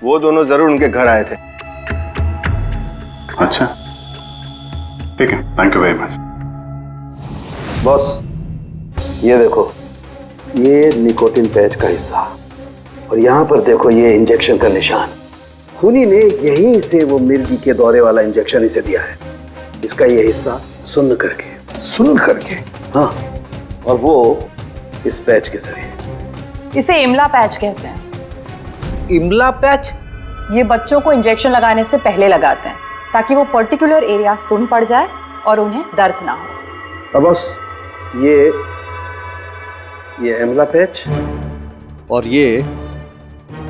वो दोनों जरूर उनके घर आए थे। अच्छा, ठीक है, thank you very much. Boss, ये देखो, ये निकोटिन पैच का हिस्सा, और यहाँ पर देखो ये इंजेक्शन का निशान। खूनी ने यहीं से वो मिर्गी के दौरे वाला इंजेक्शन इसे दिया है। इसका ये हिस्सा सुन्न करके, हाँ, और वो इस पैच के जरिए। इसे इमला पैच कहते हैं। इमला पैच? ये बच्चों को इंजेक्शन लगाने से पहले लगाते हैं ताकि वो पर्टिकुलर एरिया सुन्न पड़ जाए और उन्हें दर्द ना हो। अब बॉस, ये इमला पैच और ये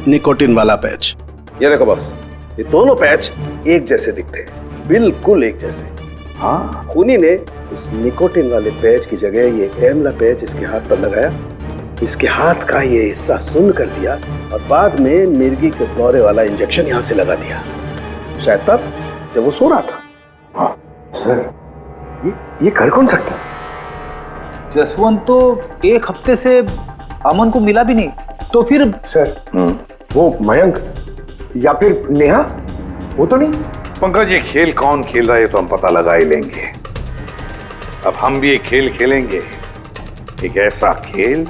निकोटिन वाला पैच, ये देखो बॉस, ये दोनों पैच एक जैसे दिखते हैं, बिल्कुल एक जैसे। हाँ, खूनी ने इस निकोटिन वाले पैच की जगह ये एमला पैच इसके हाथ पर लगाया, इसके हाथ का ये हिस्सा सुन्न कर दिया और बाद में मिर्गी के दौरे वाला इंजेक्शन यहाँ से लगा दिया, शायद तब जब वो सो रहा था। हाँ सर, ये कर कौन सकता? जसवंत तो एक हफ्ते से अमन को मिला भी नहीं, तो फिर? सर, वो मयंक या फिर नेहा, वो तो नहीं। पंकज, ये खेल कौन खेल रहा है तो हम पता लगा ही लेंगे। अब हम भी एक खेल खेलेंगे, एक ऐसा खेल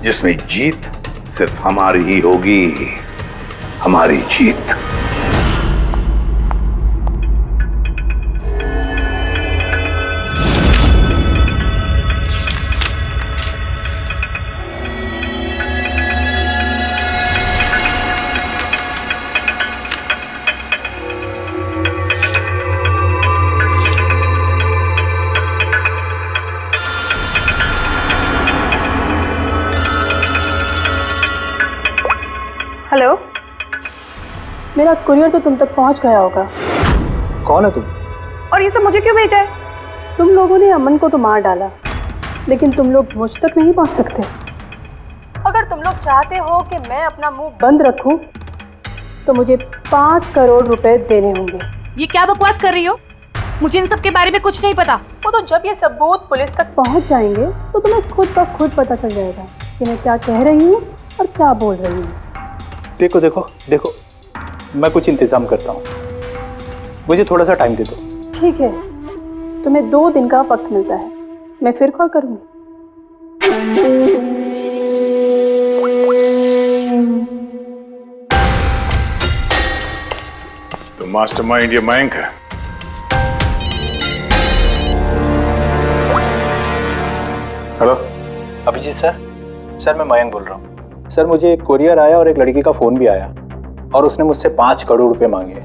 जिसमें जीत सिर्फ हमारी ही होगी, हमारी जीत। हेलो, मेरा कुरियर तो तुम तक पहुंच गया होगा। कौन है तुम? और ये सब मुझे क्यों भेजा है? तुम लोगों ने अमन को तो मार डाला, लेकिन तुम लोग मुझ तक नहीं पहुंच सकते। अगर तुम लोग चाहते हो कि मैं अपना मुंह बंद रखूं, तो मुझे 5 करोड़ रुपए देने होंगे। ये क्या बकवास कर रही हो? मुझे इन सब के बारे में कुछ नहीं पता। वो तो जब ये सबूत पुलिस तक पहुंच जाएंगे तो तुम्हें खुद ब खुद पता चल जाएगा कि मैं क्या कह रही हूँ और क्या बोल रही हूँ। देखो देखो देखो, मैं कुछ इंतजाम करता हूँ, मुझे थोड़ा सा टाइम दे दो। ठीक है, तुम्हें 2 दिन का वक्त मिलता है, मैं फिर कॉल करूँगी। तो मास्टरमाइंड ये मयंक है। हेलो अभिजीत सर, मैं मयंक बोल रहा हूँ। सर, मुझे एक कोरियर आया और एक लड़की का फ़ोन भी आया और उसने मुझसे 5 करोड़ रुपए मांगे,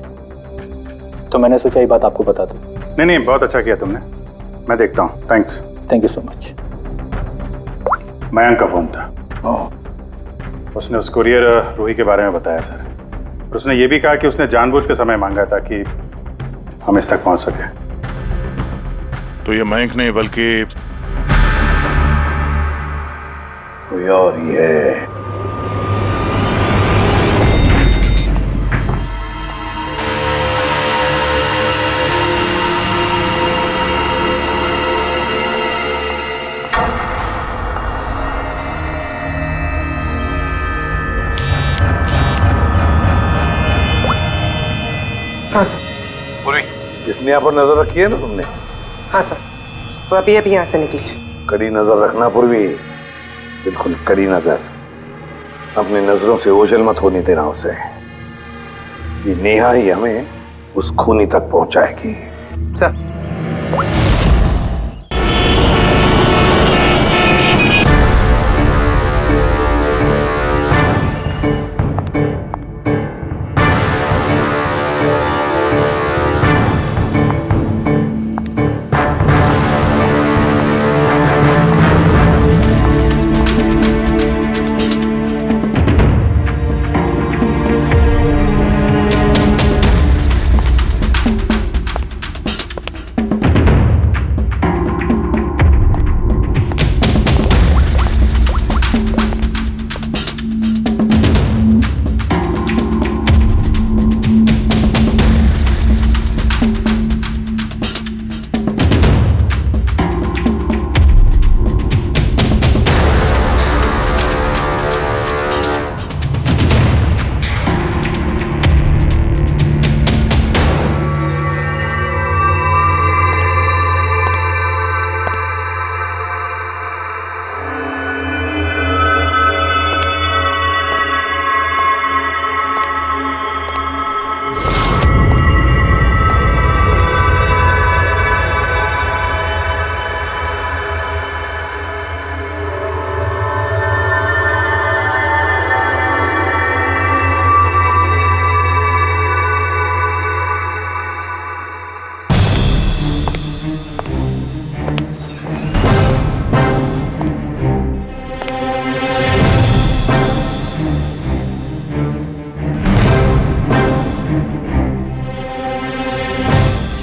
तो मैंने सोचा ये बात आपको बता दूँ। नहीं, बहुत अच्छा किया तुमने, मैं देखता हूँ। Thanks. Thank you so much. Mayank का फ़ोन था। उसने उस कुरियर रूही के बारे में बताया सर, और उसने ये भी कहा कि उसने जानबूझ के समय मांगा ताकि हम इस तक पहुँच सके। तो ये मयंक नहीं बल्कि कोई और ही है। हाँ सर। पूरी इसने यहाँ पर नजर रखी है ना तुमने? हाँ सर, वो अभी यहाँ से निकली है। कड़ी नजर रखना पूर्वी, बिल्कुल कड़ी नजर। अपनी नजरों से ओझल मत होने देना उसे। ये नेहा ही हमें उस खूनी तक पहुंचाएगी। सर।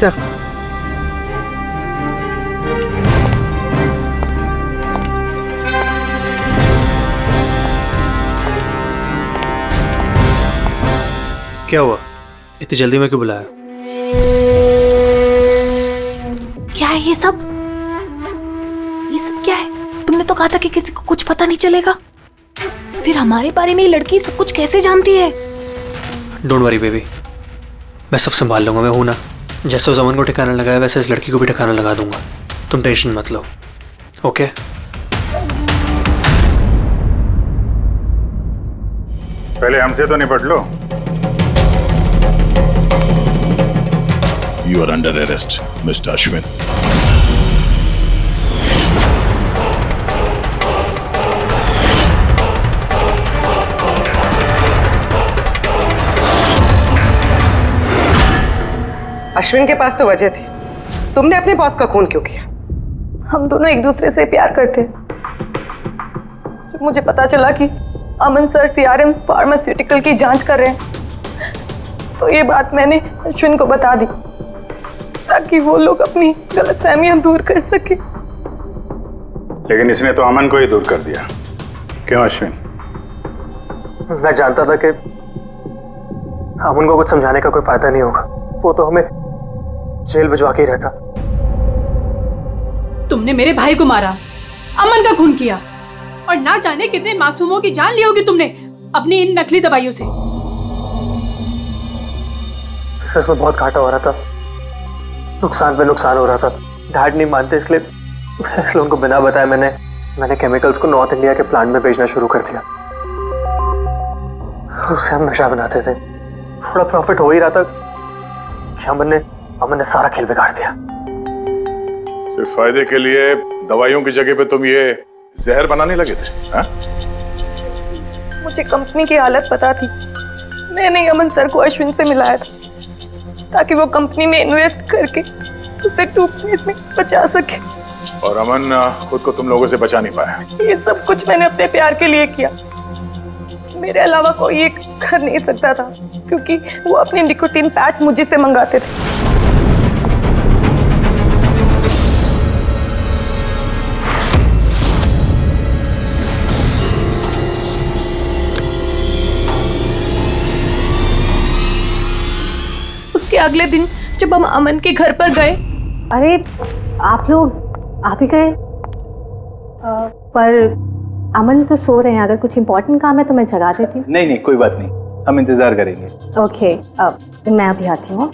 सर। क्या हुआ? इतनी जल्दी में क्यों बुलाया? क्या है ये सब? ये सब क्या है? तुमने तो कहा था कि किसी को कुछ पता नहीं चलेगा। फिर हमारे बारे में ये लड़की सब कुछ कैसे जानती है? डोंट वरी बेबी, मैं सब संभाल लूंगा। मैं हूं ना, जैसे उस अमन को ठिकाना लगाया वैसे इस लड़की को भी ठिकाना लगा दूंगा। तुम टेंशन मत लो, ओके? पहले हमसे तो निपट लो। You are under arrest, Mr. Ashwin. Ashwin के पास तो वजह थी, तुमने अपने बॉस का खून क्यों किया? हम दोनों एक दूसरे से प्यार करते हैं। जब मुझे पता चला कि अमन सर सीआरएम फार्मास्यूटिकल की जांच कर रहे हैं तो ये बात मैंने अश्विन को बता दी ताकि वो लोग अपनी गलतफहमियां दूर कर सके। लेकिन इसने तो अमन को ही दूर कर दिया। क्यों अश्विन? मैं जानता था कि अमन को कुछ समझाने का कोई फायदा नहीं होगा। वो तो हमें जेल भिजवा के ही रहता। तुमने मेरे भाई को मारा, अमन का खून किया और ना जाने कितने मासूमों की जान ली होगी तुमने अपनी इन नकली दवाइयों से। बिजनेस में बहुत घाटा हो रहा था, नुकसान पे नुकसान हो रहा था। डैड नहीं मानते, इसलिए उनको बिना बताए मैंने केमिकल्स को नॉर्थ इंडिया के प्लांट में भेजना शुरू कर दिया। उससे हम नशा बनाते थे, थोड़ा प्रॉफिट हो ही रहा था कि अमन ने सारा खेल बिगाड़ दिया। सिर्फ फायदे के लिए दवाइयों की जगह पे तुम ये जहर बनाने लगे थे, हाँ? मुझे कंपनी की हालत पता थी। मैंने अमन सर को अश्विन से मिलाया था ताकि वो कंपनी में इन्वेस्ट करके उसे डूबने में बचा सके। और अमन खुद को तुम लोगों से बचा नहीं पाया। ये सब कुछ मैंने अपने प्यार के लिए किया। मेरे अलावा कोई ये कर नहीं सकता था क्योंकि वो अपने निकोटीन पैच मुझे से मंगाते थे। उसके अगले दिन जब हम अमन के घर पर गए। अरे आप लोग आप ही गए? पर अमन तो सो रहे हैं, अगर कुछ इम्पोर्टेंट काम है तो मैं जगा देती हूँ। नहीं कोई बात नहीं, हम इंतजार करेंगे। ओके, अब मैं अभी आती हूँ।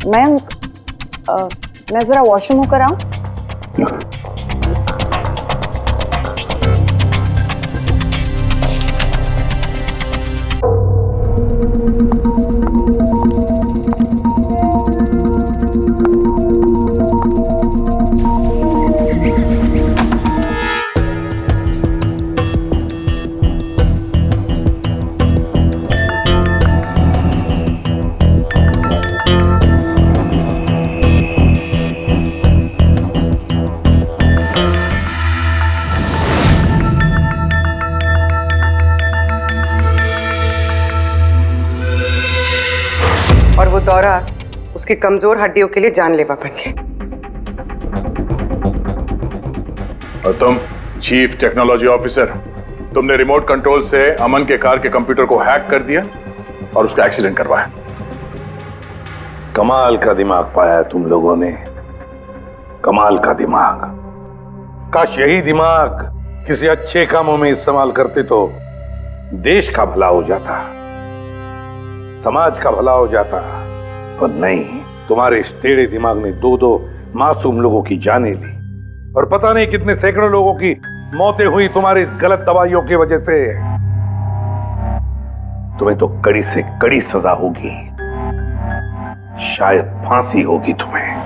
मयंक, मैं जरा वॉशरूम होकर आऊं? और वो दौरा उसकी कमजोर हड्डियों के लिए जानलेवा बन गया। और तुम चीफ टेक्नोलॉजी ऑफिसर, तुमने रिमोट कंट्रोल से अमन के कार के कंप्यूटर को हैक कर दिया और उसका एक्सीडेंट करवाया। कमाल का दिमाग पाया तुम लोगों ने, कमाल का दिमाग। काश यही दिमाग किसी अच्छे कामों में इस्तेमाल करते तो देश का भला हो जाता, समाज का भला हो जाता। पर नहीं, तुम्हारे इस टेढ़े दिमाग ने दो मासूम लोगों की जानें ली और पता नहीं कितने सैकड़ों लोगों की मौतें हुई तुम्हारी इस गलत दवाइयों की वजह से। तुम्हें तो कड़ी से कड़ी सजा होगी, शायद फांसी होगी तुम्हें।